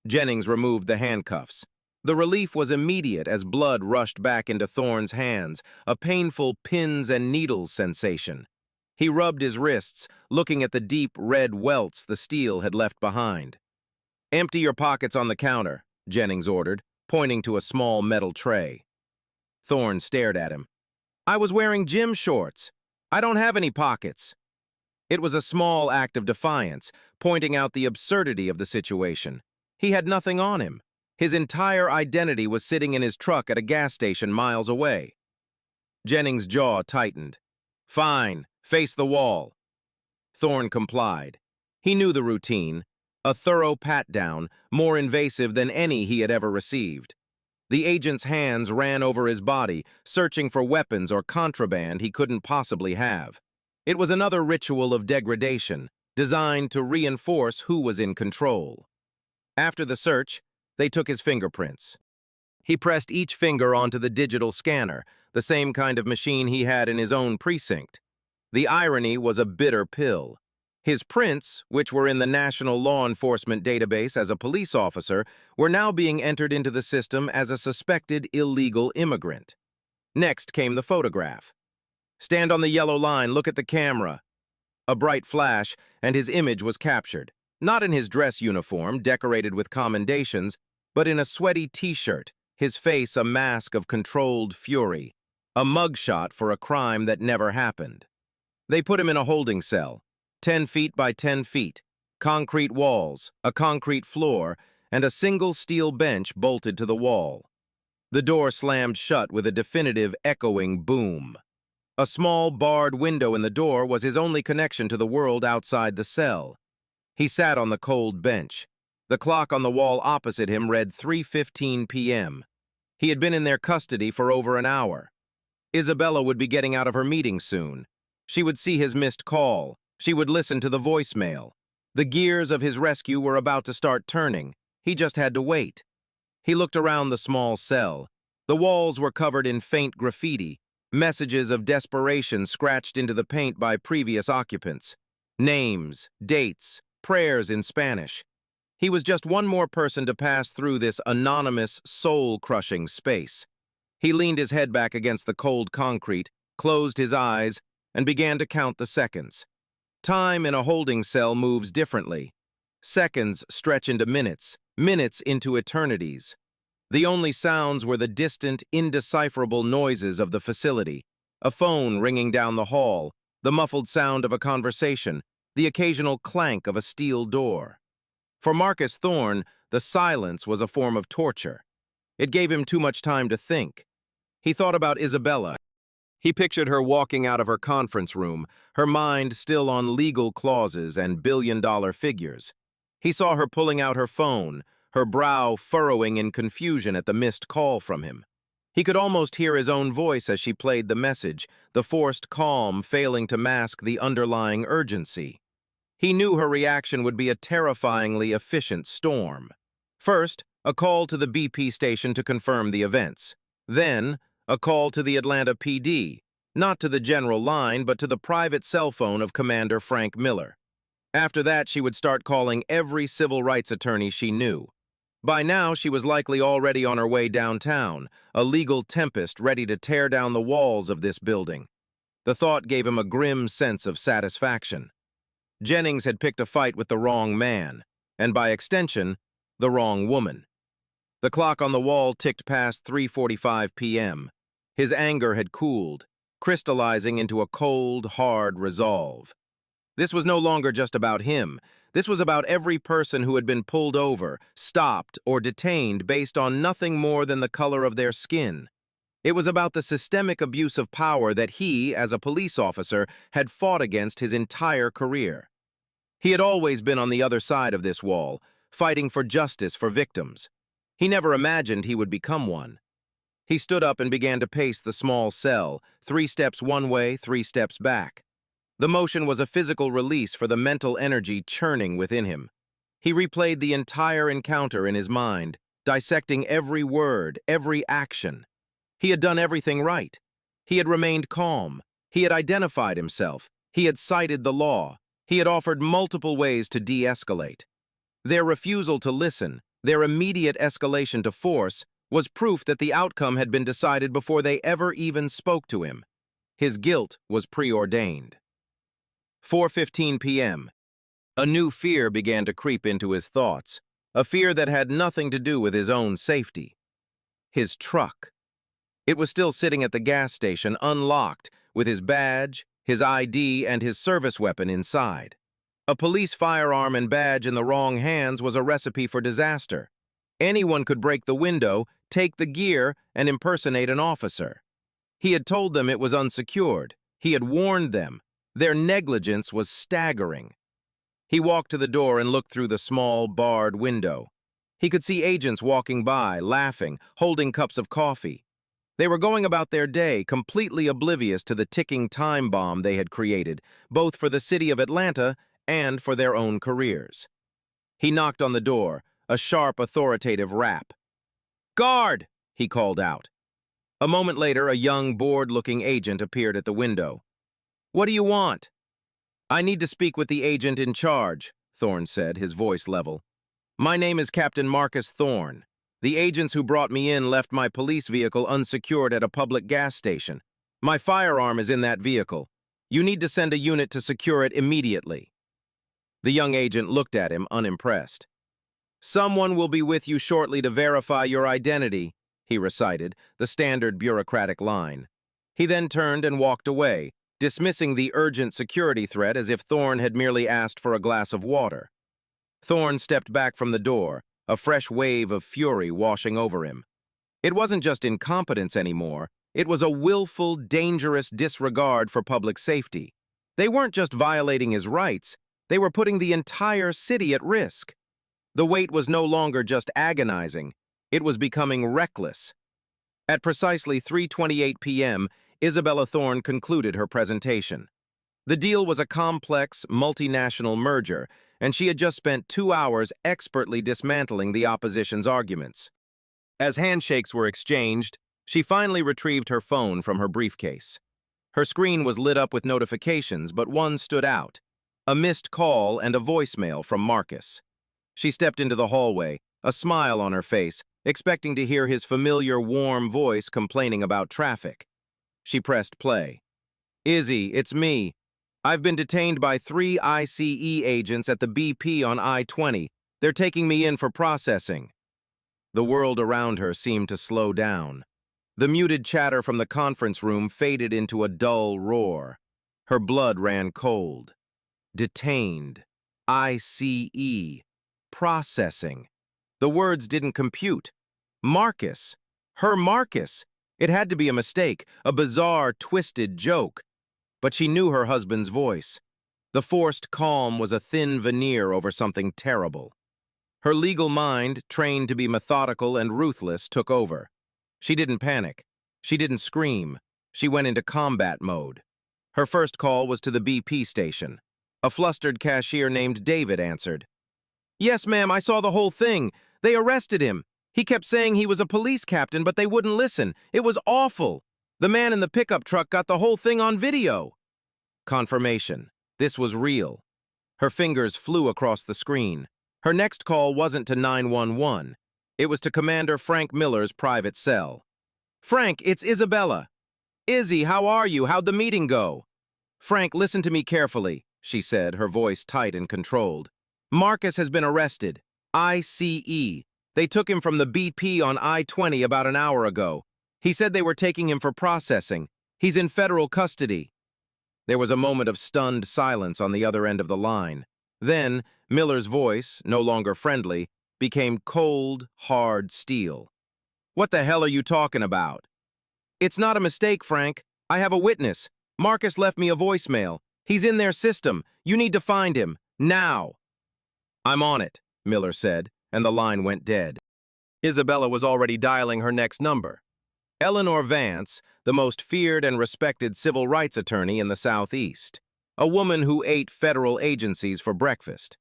Jennings removed the handcuffs. The relief was immediate as blood rushed back into Thorne's hands, a painful pins and needles sensation. He rubbed his wrists, looking at the deep red welts the steel had left behind. "Empty your pockets on the counter," Jennings ordered, pointing to a small metal tray. Thorne stared at him. "I was wearing gym shorts. I don't have any pockets." It was a small act of defiance, pointing out the absurdity of the situation. He had nothing on him. His entire identity was sitting in his truck at a gas station miles away. Jennings' jaw tightened. "Fine, face the wall." Thorne complied. He knew the routine, a thorough pat-down, more invasive than any he had ever received. The agent's hands ran over his body, searching for weapons or contraband he couldn't possibly have. It was another ritual of degradation, designed to reinforce who was in control. After the search, they took his fingerprints. He pressed each finger onto the digital scanner, the same kind of machine he had in his own precinct. The irony was a bitter pill. His prints, which were in the National Law Enforcement Database as a police officer, were now being entered into the system as a suspected illegal immigrant. Next came the photograph. "Stand on the yellow line, look at the camera." A bright flash, and his image was captured. Not in his dress uniform, decorated with commendations, but in a sweaty t-shirt, his face a mask of controlled fury, a mugshot for a crime that never happened. They put him in a holding cell, 10 feet by 10 feet, concrete walls, a concrete floor, and a single steel bench bolted to the wall. The door slammed shut with a definitive echoing boom. A small barred window in the door was his only connection to the world outside the cell. He sat on the cold bench. The clock on the wall opposite him read 3:15 p.m. He had been in their custody for over an hour. Isabella would be getting out of her meeting soon. She would see his missed call. She would listen to the voicemail. The gears of his rescue were about to start turning. He just had to wait. He looked around the small cell. The walls were covered in faint graffiti, messages of desperation scratched into the paint by previous occupants. Names, dates, prayers in Spanish. He was just one more person to pass through this anonymous, soul-crushing space. He leaned his head back against the cold concrete, closed his eyes, and began to count the seconds. Time in a holding cell moves differently. Seconds stretch into minutes, minutes into eternities. The only sounds were the distant, indecipherable noises of the facility, a phone ringing down the hall, the muffled sound of a conversation, the occasional clank of a steel door. For Marcus Thorne, the silence was a form of torture. It gave him too much time to think. He thought about Isabella. He pictured her walking out of her conference room, her mind still on legal clauses and billion-dollar figures. He saw her pulling out her phone, her brow furrowing in confusion at the missed call from him. He could almost hear his own voice as she played the message, the forced calm failing to mask the underlying urgency. He knew her reaction would be a terrifyingly efficient storm. First, a call to the BP station to confirm the events. Then, a call to the Atlanta PD, not to the general line, but to the private cell phone of Commander Frank Miller. After that, she would start calling every civil rights attorney she knew. By now, she was likely already on her way downtown, a legal tempest ready to tear down the walls of this building. The thought gave him a grim sense of satisfaction. Jennings had picked a fight with the wrong man, and by extension, the wrong woman. The clock on the wall ticked past 3:45 p.m. His anger had cooled, crystallizing into a cold, hard resolve. This was no longer just about him. This was about every person who had been pulled over, stopped, or detained based on nothing more than the color of their skin. It was about the systemic abuse of power that he, as a police officer, had fought against his entire career. He had always been on the other side of this wall, fighting for justice for victims. He never imagined he would become one. He stood up and began to pace the small cell, 3 steps one way, 3 steps back. The motion was a physical release for the mental energy churning within him. He replayed the entire encounter in his mind, dissecting every word, every action. He had done everything right. He had remained calm. He had identified himself. He had cited the law. He had offered multiple ways to de-escalate. Their refusal to listen, their immediate escalation to force, was proof that the outcome had been decided before they ever even spoke to him. His guilt was preordained. 4:15 p.m. A new fear began to creep into his thoughts, a fear that had nothing to do with his own safety. His truck. It was still sitting at the gas station, unlocked, with his badge, his ID, and his service weapon inside. A police firearm and badge in the wrong hands was a recipe for disaster. Anyone could break the window, take the gear, and impersonate an officer. He had told them it was unsecured. He had warned them. Their negligence was staggering. He walked to the door and looked through the small, barred window. He could see agents walking by, laughing, holding cups of coffee. They were going about their day, completely oblivious to the ticking time bomb they had created, both for the city of Atlanta and for their own careers. He knocked on the door, a sharp, authoritative rap. "Guard!" he called out. A moment later, a young, bored-looking agent appeared at the window. "What do you want?" "I need to speak with the agent in charge," Thorne said, his voice level. "My name is Captain Marcus Thorne. The agents who brought me in left my police vehicle unsecured at a public gas station. My firearm is in that vehicle. You need to send a unit to secure it immediately." The young agent looked at him, unimpressed. "Someone will be with you shortly to verify your identity," he recited, the standard bureaucratic line. He then turned and walked away, dismissing the urgent security threat as if Thorne had merely asked for a glass of water. Thorne stepped back from the door, a fresh wave of fury washing over him. It wasn't just incompetence anymore, it was a willful, dangerous disregard for public safety. They weren't just violating his rights, they were putting the entire city at risk. The wait was no longer just agonizing, it was becoming reckless. At precisely 3:28 p.m., Isabella Thorne concluded her presentation. The deal was a complex, multinational merger, and she had just spent 2 hours expertly dismantling the opposition's arguments. As handshakes were exchanged, she finally retrieved her phone from her briefcase. Her screen was lit up with notifications, but one stood out: a missed call and a voicemail from Marcus. She stepped into the hallway, a smile on her face, expecting to hear his familiar, warm voice complaining about traffic. She pressed play. "Izzy, it's me. I've been detained by 3 ICE agents at the BP on I-20. They're taking me in for processing." The world around her seemed to slow down. The muted chatter from the conference room faded into a dull roar. Her blood ran cold. Detained. ICE. Processing. The words didn't compute. Marcus. Her Marcus. It had to be a mistake, a bizarre, twisted joke. But she knew her husband's voice. The forced calm was a thin veneer over something terrible. Her legal mind, trained to be methodical and ruthless, took over. She didn't panic. She didn't scream. She went into combat mode. Her first call was to the BP station. A flustered cashier named David answered. "Yes, ma'am, I saw the whole thing. They arrested him. He kept saying he was a police captain, but they wouldn't listen. It was awful. The man in the pickup truck got the whole thing on video." Confirmation. This was real. Her fingers flew across the screen. Her next call wasn't to 911. It was to Commander Frank Miller's private cell. "Frank, it's Isabella." "Izzy, how are you? How'd the meeting go?" "Frank, listen to me carefully," she said, her voice tight and controlled. "Marcus has been arrested. ICE. They took him from the BP on I-20 about an hour ago. He said they were taking him for processing. He's in federal custody." There was a moment of stunned silence on the other end of the line. Then, Miller's voice, no longer friendly, became cold, hard steel. "What the hell are you talking about?" "It's not a mistake, Frank. I have a witness. Marcus left me a voicemail. He's in their system. You need to find him. Now." "I'm on it," Miller said, and the line went dead. Isabella was already dialing her next number. Eleanor Vance, the most feared and respected civil rights attorney in the Southeast, a woman who ate federal agencies for breakfast.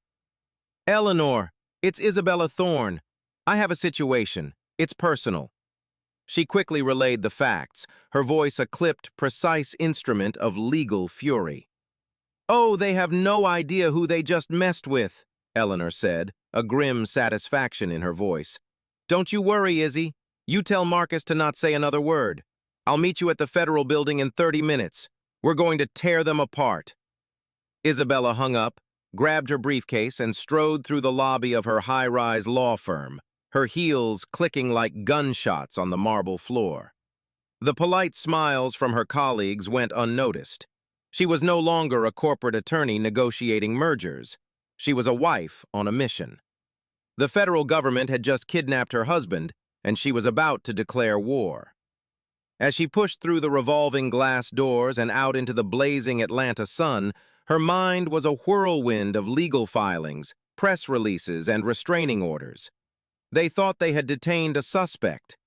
"Eleanor, it's Isabella Thorne. I have a situation. It's personal." She quickly relayed the facts, her voice a clipped, precise instrument of legal fury. "Oh, they have no idea who they just messed with," Eleanor said, a grim satisfaction in her voice. "Don't you worry, Izzy. You tell Marcus to not say another word. I'll meet you at the federal building in 30 minutes. We're going to tear them apart. Isabella hung up, grabbed her briefcase, and strode through the lobby of her high-rise law firm, her heels clicking like gunshots on the marble floor. The polite smiles from her colleagues went unnoticed. She was no longer a corporate attorney negotiating mergers. She was a wife on a mission. The federal government had just kidnapped her husband, and she was about to declare war. As she pushed through the revolving glass doors and out into the blazing Atlanta sun, her mind was a whirlwind of legal filings, press releases, and restraining orders. They thought they had detained a suspect.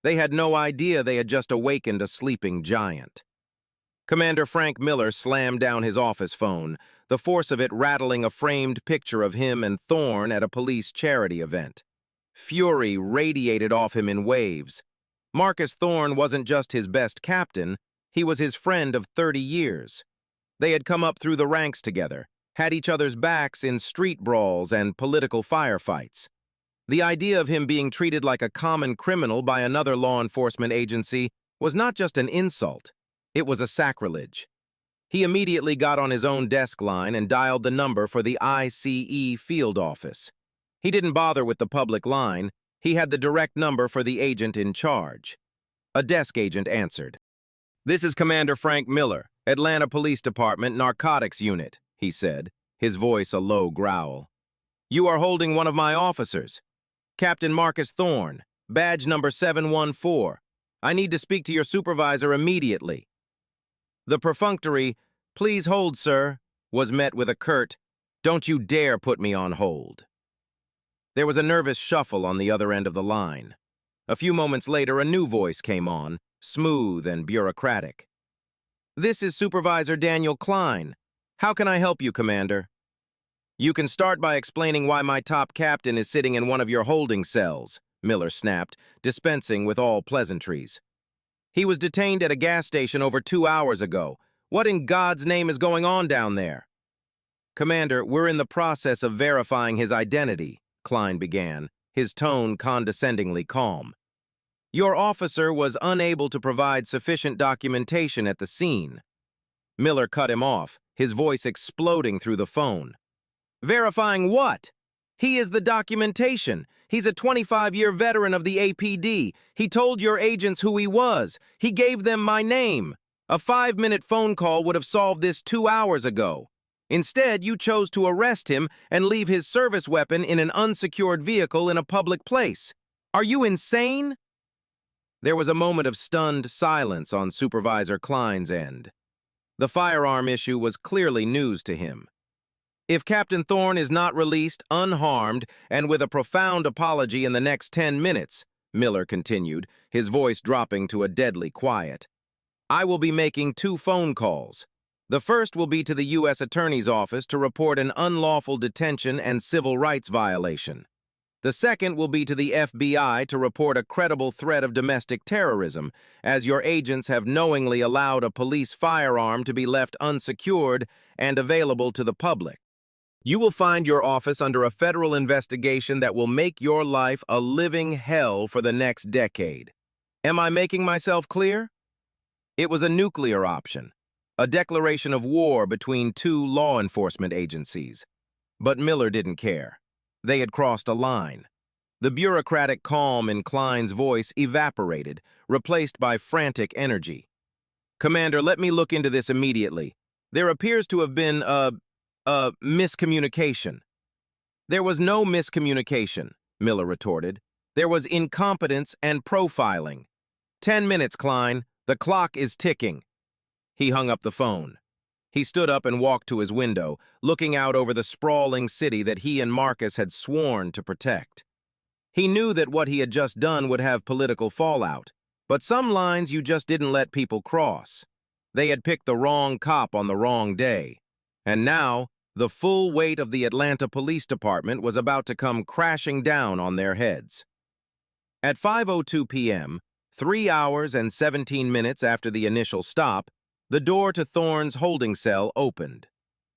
They had no idea they had just awakened a sleeping giant. Commander Frank Miller slammed down his office phone, the force of it rattling a framed picture of him and Thorne at a police charity event. Fury radiated off him in waves. Marcus Thorne wasn't just his best captain, he was his friend of 30 years. They had come up through the ranks together, had each other's backs in street brawls and political firefights. The idea of him being treated like a common criminal by another law enforcement agency was not just an insult, it was a sacrilege. He immediately got on his own desk line and dialed the number for the ICE field office. He didn't bother with the public line, he had the direct number for the agent in charge. A desk agent answered. "This is Commander Frank Miller, Atlanta Police Department Narcotics Unit," he said, his voice a low growl. "You are holding one of my officers, Captain Marcus Thorne, badge number 714. I need to speak to your supervisor immediately." The perfunctory, "Please hold, sir," was met with a curt, "Don't you dare put me on hold." There was a nervous shuffle on the other end of the line. A few moments later, a new voice came on, smooth and bureaucratic. "This is Supervisor Daniel Klein. How can I help you, Commander?" "You can start by explaining why my top captain is sitting in one of your holding cells," Miller snapped, dispensing with all pleasantries. "He was detained at a gas station over 2 hours ago. What in God's name is going on down there?" "Commander, we're in the process of verifying his identity," Klein began, his tone condescendingly calm. "Your officer was unable to provide sufficient documentation at the scene." Miller cut him off, his voice exploding through the phone. "Verifying what? He is the documentation. He's a 25-year veteran of the APD. He told your agents who he was. He gave them my name. A 5-minute phone call would have solved this 2 hours ago. Instead, you chose to arrest him and leave his service weapon in an unsecured vehicle in a public place. Are you insane?" There was a moment of stunned silence on Supervisor Klein's end. The firearm issue was clearly news to him. "If Captain Thorne is not released unharmed and with a profound apology in the next 10 minutes, Miller continued, his voice dropping to a deadly quiet, "I will be making 2 phone calls. The first will be to the U.S. Attorney's Office to report an unlawful detention and civil rights violation. The second will be to the FBI to report a credible threat of domestic terrorism, as your agents have knowingly allowed a police firearm to be left unsecured and available to the public. You will find your office under a federal investigation that will make your life a living hell for the next decade. Am I making myself clear?" It was a nuclear option, a declaration of war between 2 law enforcement agencies. But Miller didn't care. They had crossed a line. The bureaucratic calm in Klein's voice evaporated, replaced by frantic energy. "Commander, let me look into this immediately. There appears to have been a miscommunication." "There was no miscommunication," Miller retorted. "There was incompetence and profiling. 10 minutes, Klein. The clock is ticking." He hung up the phone. He stood up and walked to his window, looking out over the sprawling city that he and Marcus had sworn to protect. He knew that what he had just done would have political fallout, but some lines you just didn't let people cross. They had picked the wrong cop on the wrong day. And now, the full weight of the Atlanta Police Department was about to come crashing down on their heads. At 5:02 p.m., 3 hours and 17 minutes after the initial stop, the door to Thorne's holding cell opened.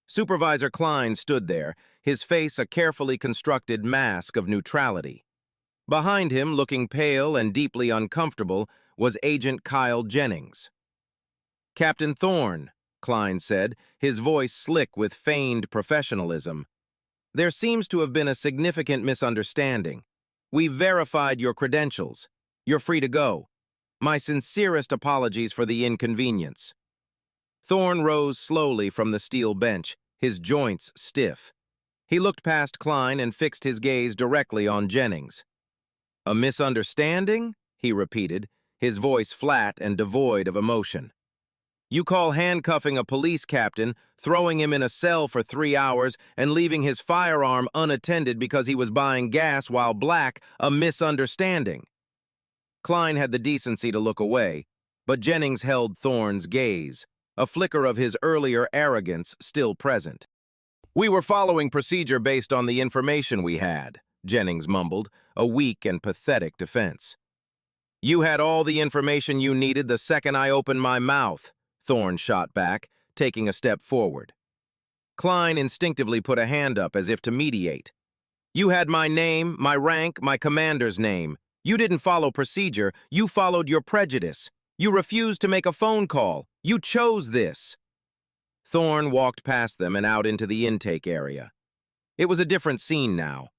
Supervisor Klein stood there, his face a carefully constructed mask of neutrality. Behind him, looking pale and deeply uncomfortable, was Agent Kyle Jennings. "Captain Thorne," Klein said, his voice slick with feigned professionalism. "There seems to have been a significant misunderstanding. We've verified your credentials. You're free to go. My sincerest apologies for the inconvenience." Thorne rose slowly from the steel bench, his joints stiff. He looked past Klein and fixed his gaze directly on Jennings. "A misunderstanding?" he repeated, his voice flat and devoid of emotion. "You call handcuffing a police captain, throwing him in a cell for 3 hours, and leaving his firearm unattended because he was buying gas while black a misunderstanding?" Klein had the decency to look away, but Jennings held Thorne's gaze, a flicker of his earlier arrogance still present. "We were following procedure based on the information we had," Jennings mumbled, a weak and pathetic defense. "You had all the information you needed the second I opened my mouth," Thorne shot back, taking a step forward. Klein instinctively put a hand up as if to mediate. "You had my name, my rank, my commander's name. You didn't follow procedure, you followed your prejudice. You refused to make a phone call. You chose this." Thorne walked past them and out into the intake area. It was a different scene now.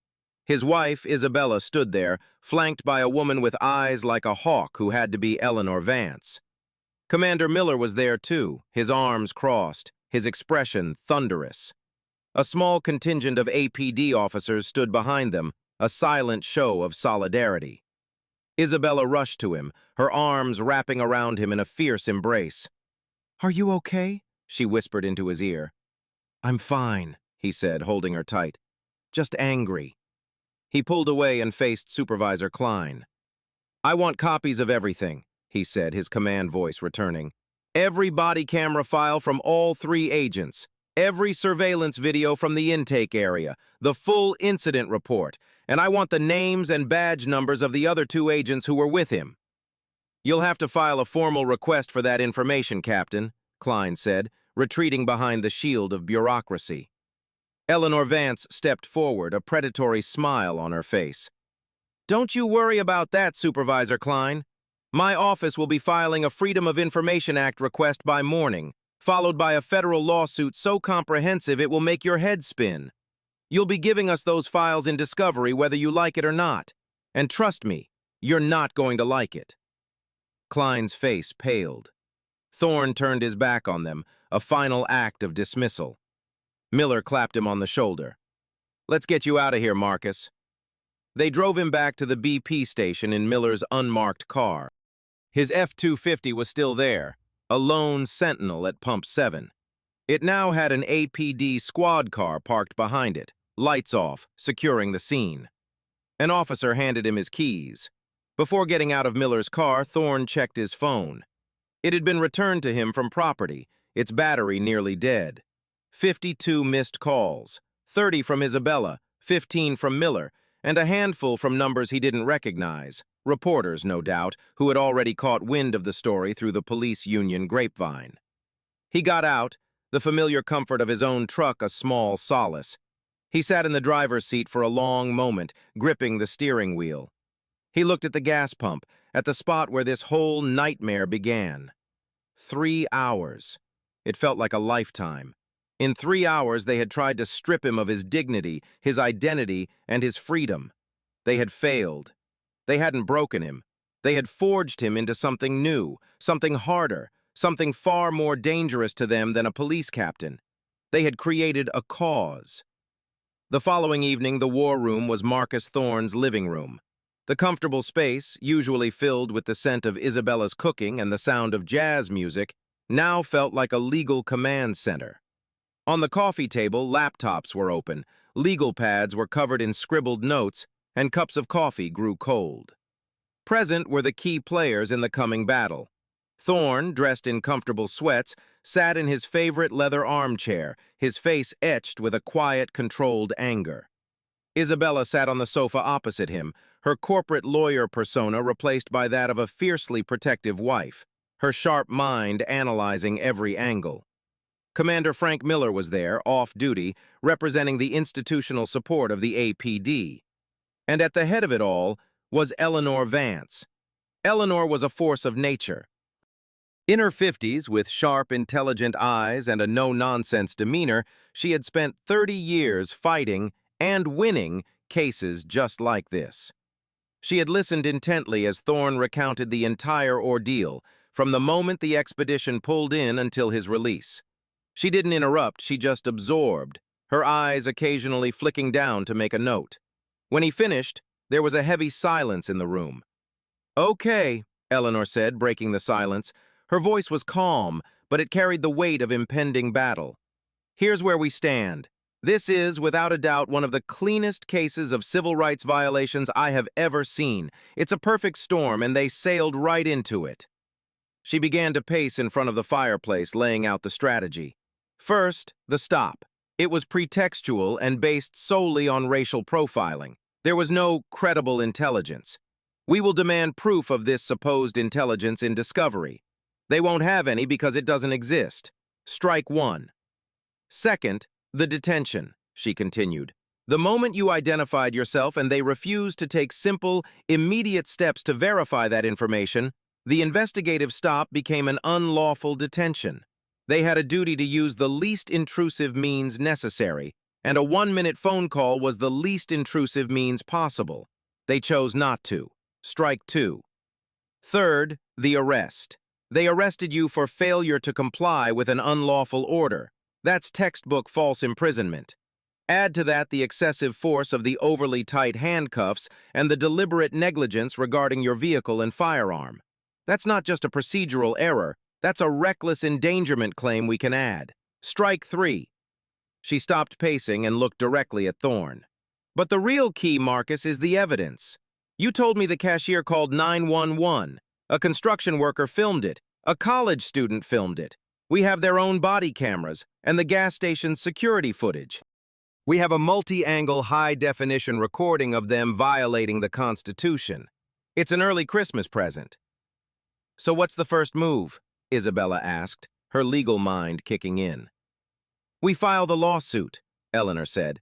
His wife, Isabella, stood there, flanked by a woman with eyes like a hawk who had to be Eleanor Vance. Commander Miller was there too, his arms crossed, his expression thunderous. A small contingent of APD officers stood behind them, a silent show of solidarity. Isabella rushed to him, her arms wrapping around him in a fierce embrace. "Are you okay?" she whispered into his ear. "I'm fine," he said, holding her tight. "Just angry." He pulled away and faced Supervisor Klein. "I want copies of everything," he said, his command voice returning. "Every body camera file from all 3 agents, every surveillance video from the intake area, the full incident report, and I want the names and badge numbers of the other 2 agents who were with him." "You'll have to file a formal request for that information, Captain," Klein said, retreating behind the shield of bureaucracy. Eleanor Vance stepped forward, a predatory smile on her face. "Don't you worry about that, Supervisor Klein. My office will be filing a Freedom of Information Act request by morning, followed by a federal lawsuit so comprehensive it will make your head spin. You'll be giving us those files in discovery whether you like it or not. And trust me, you're not going to like it." Klein's face paled. Thorne turned his back on them, a final act of dismissal. Miller clapped him on the shoulder. "Let's get you out of here, Marcus." They drove him back to the BP station in Miller's unmarked car. His F-250 was still there, a lone sentinel at Pump 7. It now had an APD squad car parked behind it, lights off, securing the scene. An officer handed him his keys. Before getting out of Miller's car, Thorne checked his phone. It had been returned to him from property, its battery nearly dead. 52 missed calls, 30 from Isabella, 15 from Miller, and a handful from numbers he didn't recognize, reporters, no doubt, who had already caught wind of the story through the police union grapevine. He got out, the familiar comfort of his own truck a small solace. He sat in the driver's seat for a long moment, gripping the steering wheel. He looked at the gas pump, at the spot where this whole nightmare began. 3 hours. It felt like a lifetime. In 3 hours, they had tried to strip him of his dignity, his identity, and his freedom. They had failed. They hadn't broken him. They had forged him into something new, something harder, something far more dangerous to them than a police captain. They had created a cause. The following evening, the war room was Marcus Thorne's living room. The comfortable space, usually filled with the scent of Isabella's cooking and the sound of jazz music, now felt like a legal command center. On the coffee table, laptops were open, legal pads were covered in scribbled notes, and cups of coffee grew cold. Present were the key players in the coming battle. Thorne, dressed in comfortable sweats, sat in his favorite leather armchair, his face etched with a quiet, controlled anger. Isabella sat on the sofa opposite him, her corporate lawyer persona replaced by that of a fiercely protective wife, her sharp mind analyzing every angle. Commander Frank Miller was there, off-duty, representing the institutional support of the APD. And at the head of it all was Eleanor Vance. Eleanor was a force of nature. In her 50s, with sharp, intelligent eyes and a no-nonsense demeanor, she had spent 30 years fighting and winning cases just like this. She had listened intently as Thorne recounted the entire ordeal, from the moment the expedition pulled in until his release. She didn't interrupt, she just absorbed, her eyes occasionally flicking down to make a note. When he finished, there was a heavy silence in the room. "Okay," Eleanor said, breaking the silence. Her voice was calm, but it carried the weight of impending battle. "Here's where we stand. This is, without a doubt, one of the cleanest cases of civil rights violations I have ever seen. It's a perfect storm, and they sailed right into it." She began to pace in front of the fireplace, laying out the strategy. First, the stop. It was pretextual and based solely on racial profiling. There was no credible intelligence. We will demand proof of this supposed intelligence in discovery. They won't have any because it doesn't exist. Strike one. Second, the detention, she continued. The moment you identified yourself and they refused to take simple, immediate steps to verify that information, the investigative stop became an unlawful detention. They had a duty to use the least intrusive means necessary, and a 1-minute phone call was the least intrusive means possible. They chose not to. Strike two. Third, the arrest. They arrested you for failure to comply with an unlawful order. That's textbook false imprisonment. Add to that the excessive force of the overly tight handcuffs and the deliberate negligence regarding your vehicle and firearm. That's not just a procedural error, that's a reckless endangerment claim we can add. Strike three. She stopped pacing and looked directly at Thorne. But the real key, Marcus, is the evidence. You told me the cashier called 911. A construction worker filmed it. A college student filmed it. We have their own body cameras and the gas station's security footage. We have a multi-angle, high-definition recording of them violating the Constitution. It's an early Christmas present. So what's the first move? Isabella asked, her legal mind kicking in. We file the lawsuit, Eleanor said.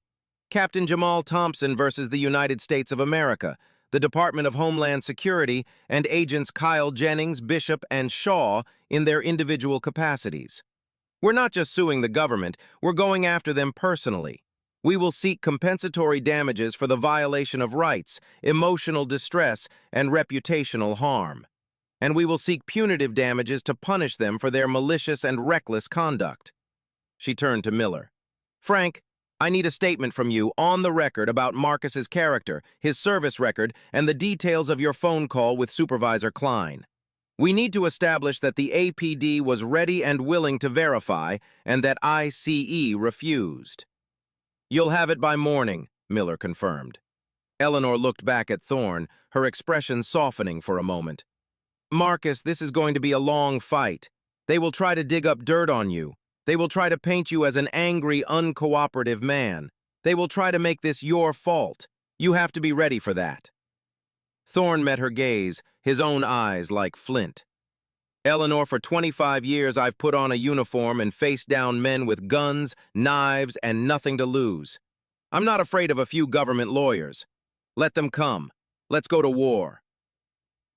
Captain Jamal Thompson versus the United States of America, the Department of Homeland Security, and agents Kyle Jennings, Bishop, and Shaw in their individual capacities. We're not just suing the government, we're going after them personally. We will seek compensatory damages for the violation of rights, emotional distress, and reputational harm. And we will seek punitive damages to punish them for their malicious and reckless conduct. She turned to Miller. Frank, I need a statement from you on the record about Marcus's character, his service record, and the details of your phone call with Supervisor Klein. We need to establish that the APD was ready and willing to verify, and that ICE refused. You'll have it by morning, Miller confirmed. Eleanor looked back at Thorne, her expression softening for a moment. Marcus, this is going to be a long fight. They will try to dig up dirt on you. They will try to paint you as an angry, uncooperative man. They will try to make this your fault. You have to be ready for that. Thorne met her gaze, his own eyes like flint. Eleanor, for 25 years I've put on a uniform and faced down men with guns, knives, and nothing to lose. I'm not afraid of a few government lawyers. Let them come. Let's go to war.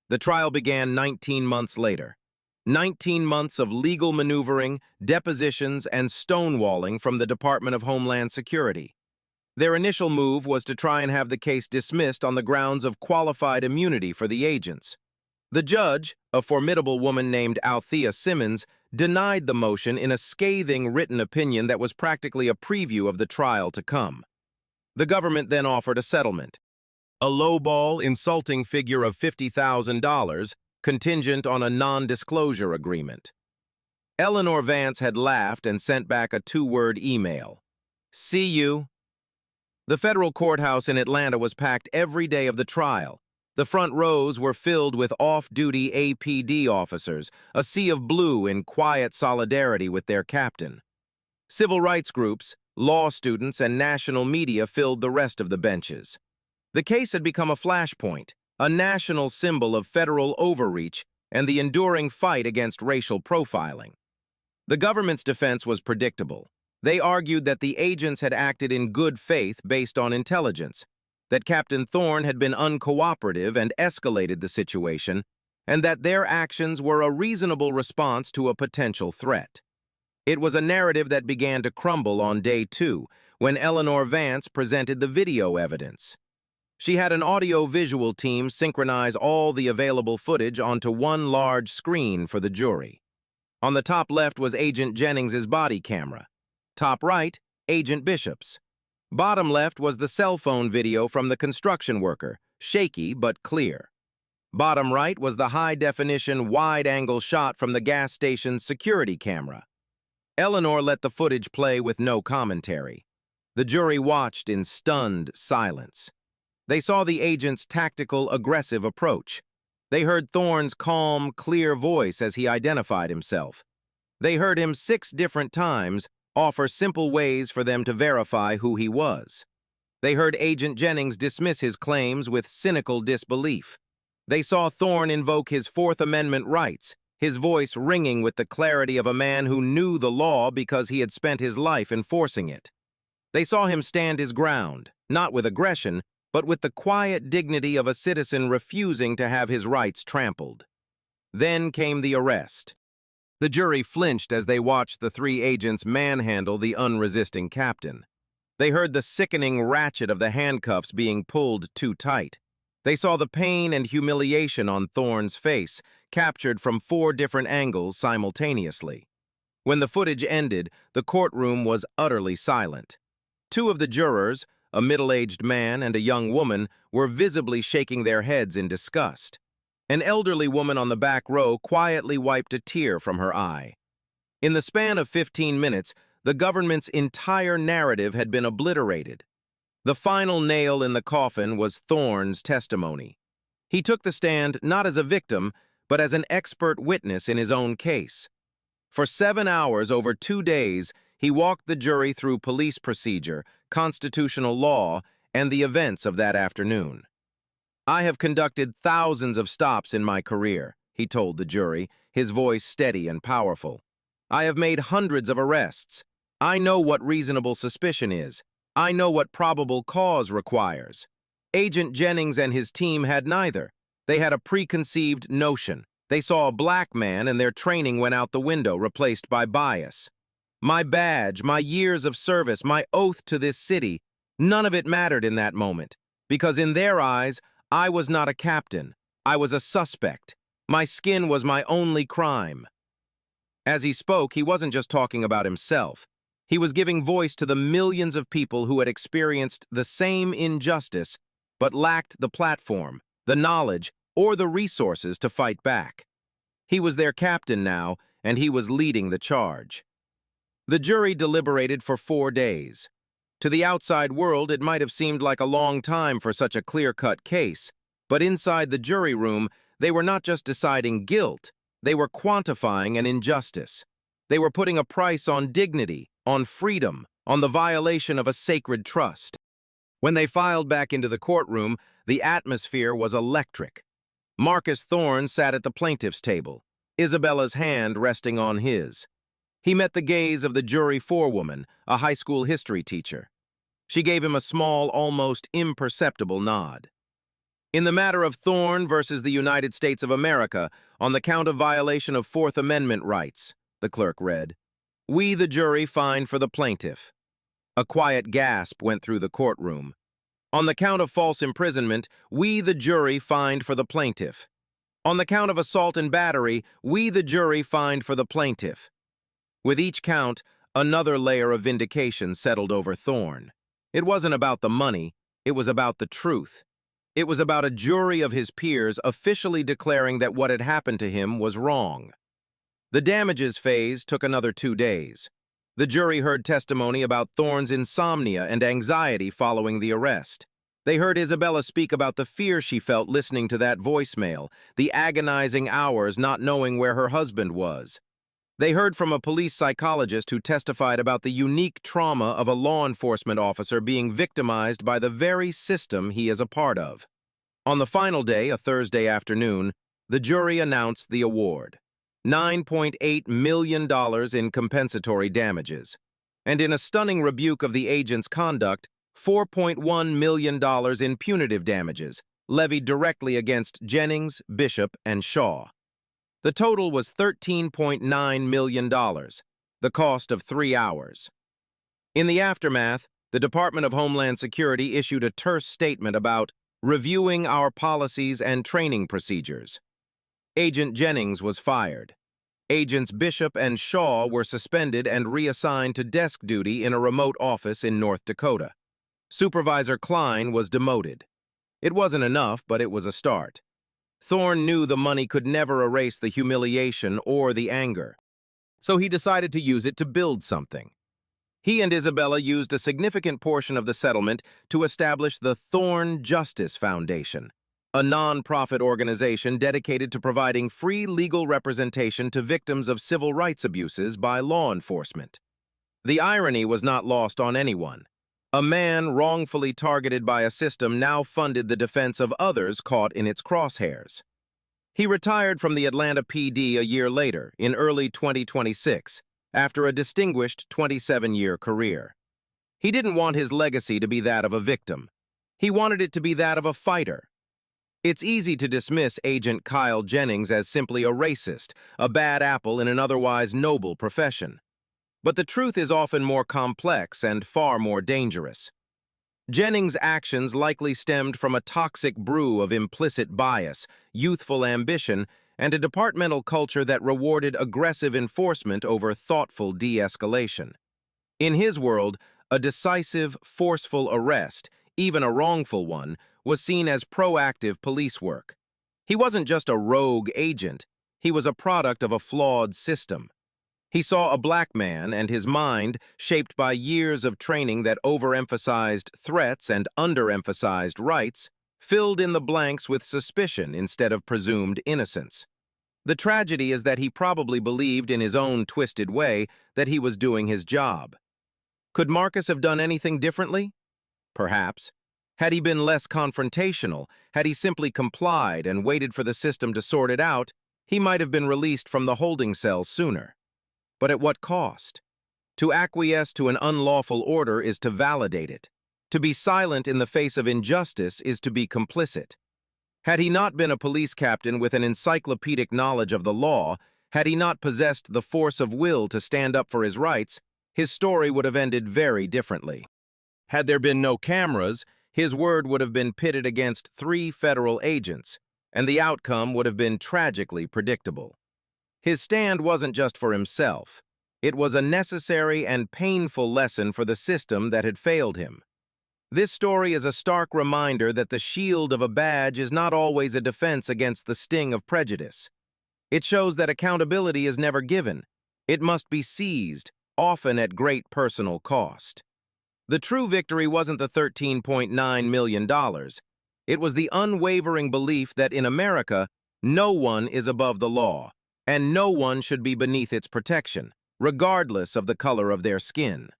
The trial began 19 months later. 19 months of legal maneuvering, depositions, and stonewalling from the Department of Homeland Security. Their initial move was to try and have the case dismissed on the grounds of qualified immunity for the agents. The judge, a formidable woman named Althea Simmons, denied the motion in a scathing written opinion that was practically a preview of the trial to come. The government then offered a settlement. A lowball, insulting figure of $50,000, contingent on a non-disclosure agreement. Eleanor Vance had laughed and sent back a 2-word email. See you. The federal courthouse in Atlanta was packed every day of the trial. The front rows were filled with off-duty APD officers, a sea of blue in quiet solidarity with their captain. Civil rights groups, law students, and national media filled the rest of the benches. The case had become a flashpoint, a national symbol of federal overreach and the enduring fight against racial profiling. The government's defense was predictable. They argued that the agents had acted in good faith based on intelligence. that Captain Thorne had been uncooperative and escalated the situation, and that their actions were a reasonable response to a potential threat. It was a narrative that began to crumble on day 2, when Eleanor Vance presented the video evidence. She had an audio-visual team synchronize all the available footage onto one large screen for the jury. On the top left was Agent Jennings's body camera. Top right, Agent Bishop's. Bottom left was the cell phone video from the construction worker, shaky but clear. Bottom right was the high-definition, wide-angle shot from the gas station's security camera. Eleanor let the footage play with no commentary. The jury watched in stunned silence. They saw the agent's tactical, aggressive approach. They heard Thorne's calm, clear voice as he identified himself. They heard him 6 different times offer simple ways for them to verify who he was. They heard Agent Jennings dismiss his claims with cynical disbelief. They saw Thorne invoke his Fourth Amendment rights, his voice ringing with the clarity of a man who knew the law because he had spent his life enforcing it. They saw him stand his ground, not with aggression, but with the quiet dignity of a citizen refusing to have his rights trampled. Then came the arrest. The jury flinched as they watched the 3 agents manhandle the unresisting captain. They heard the sickening ratchet of the handcuffs being pulled too tight. They saw the pain and humiliation on Thorne's face, captured from 4 different angles simultaneously. When the footage ended, the courtroom was utterly silent. 2 of the jurors, a middle-aged man and a young woman, were visibly shaking their heads in disgust. An elderly woman on the back row quietly wiped a tear from her eye. In the span of 15 minutes, the government's entire narrative had been obliterated. The final nail in the coffin was Thorne's testimony. He took the stand not as a victim, but as an expert witness in his own case. For 7 hours over 2 days, he walked the jury through police procedure, constitutional law, and the events of that afternoon. "I have conducted thousands of stops in my career," he told the jury, his voice steady and powerful. "I have made hundreds of arrests. I know what reasonable suspicion is. I know what probable cause requires. Agent Jennings and his team had neither. They had a preconceived notion. They saw a black man and their training went out the window, replaced by bias. My badge, my years of service, my oath to this city, none of it mattered in that moment, because in their eyes, I was not a captain. I was a suspect. My skin was my only crime." As he spoke, he wasn't just talking about himself. He was giving voice to the millions of people who had experienced the same injustice, but lacked the platform, the knowledge, or the resources to fight back. He was their captain now, and he was leading the charge. The jury deliberated for 4 days. To the outside world, it might have seemed like a long time for such a clear-cut case, but inside the jury room, they were not just deciding guilt, they were quantifying an injustice. They were putting a price on dignity, on freedom, on the violation of a sacred trust. When they filed back into the courtroom, the atmosphere was electric. Marcus Thorne sat at the plaintiff's table, Isabella's hand resting on his. He met the gaze of the jury forewoman, a high school history teacher. She gave him a small, almost imperceptible nod. "In the matter of Thorne versus the United States of America, on the count of violation of Fourth Amendment rights," the clerk read, "we, the jury, find for the plaintiff." A quiet gasp went through the courtroom. "On the count of false imprisonment, we, the jury, find for the plaintiff." "On the count of assault and battery, we, the jury, find for the plaintiff." With each count, another layer of vindication settled over Thorne. It wasn't about the money, it was about the truth. It was about a jury of his peers officially declaring that what had happened to him was wrong. The damages phase took another 2 days. The jury heard testimony about Thorne's insomnia and anxiety following the arrest. They heard Isabella speak about the fear she felt listening to that voicemail, the agonizing hours not knowing where her husband was. They heard from a police psychologist who testified about the unique trauma of a law enforcement officer being victimized by the very system he is a part of. On the final day, a Thursday afternoon, the jury announced the award. $9.8 million in compensatory damages. And in a stunning rebuke of the agent's conduct, $4.1 million in punitive damages, levied directly against Jennings, Bishop, and Shaw. The total was $13.9 million, the cost of 3 hours. In the aftermath, the Department of Homeland Security issued a terse statement about reviewing our policies and training procedures. Agent Jennings was fired. Agents Bishop and Shaw were suspended and reassigned to desk duty in a remote office in North Dakota. Supervisor Klein was demoted. It wasn't enough, but it was a start. Thorne knew the money could never erase the humiliation or the anger, so he decided to use it to build something. He and Isabella used a significant portion of the settlement to establish the Thorne Justice Foundation, a non-profit organization dedicated to providing free legal representation to victims of civil rights abuses by law enforcement. The irony was not lost on anyone. A man wrongfully targeted by a system now funded the defense of others caught in its crosshairs. He retired from the Atlanta PD a year later, in early 2026, after a distinguished 27-year career. He didn't want his legacy to be that of a victim. He wanted it to be that of a fighter. It's easy to dismiss Agent Kyle Jennings as simply a racist, a bad apple in an otherwise noble profession. But the truth is often more complex and far more dangerous. Jennings' actions likely stemmed from a toxic brew of implicit bias, youthful ambition, and a departmental culture that rewarded aggressive enforcement over thoughtful de-escalation. In his world, a decisive, forceful arrest, even a wrongful one, was seen as proactive police work. He wasn't just a rogue agent, he was a product of a flawed system. He saw a black man and his mind, shaped by years of training that overemphasized threats and underemphasized rights, filled in the blanks with suspicion instead of presumed innocence. The tragedy is that he probably believed in his own twisted way that he was doing his job. Could Marcus have done anything differently? Perhaps. Had he been less confrontational, had he simply complied and waited for the system to sort it out, he might have been released from the holding cell sooner. But at what cost? To acquiesce to an unlawful order is to validate it. To be silent in the face of injustice is to be complicit. Had he not been a police captain with an encyclopedic knowledge of the law, had he not possessed the force of will to stand up for his rights, his story would have ended very differently. Had there been no cameras, his word would have been pitted against 3 federal agents, and the outcome would have been tragically predictable. His stand wasn't just for himself. It was a necessary and painful lesson for the system that had failed him. This story is a stark reminder that the shield of a badge is not always a defense against the sting of prejudice. It shows that accountability is never given. It must be seized, often at great personal cost. The true victory wasn't the $13.9 million. It was the unwavering belief that in America, no one is above the law, and no one should be beneath its protection, regardless of the color of their skin.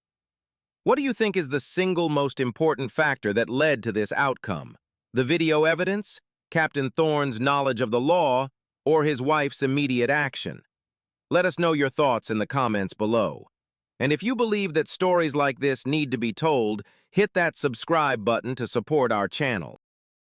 What do you think is the single most important factor that led to this outcome? The video evidence, Captain Thorne's knowledge of the law, or his wife's immediate action? Let us know your thoughts in the comments below. And if you believe that stories like this need to be told, hit that subscribe button to support our channel.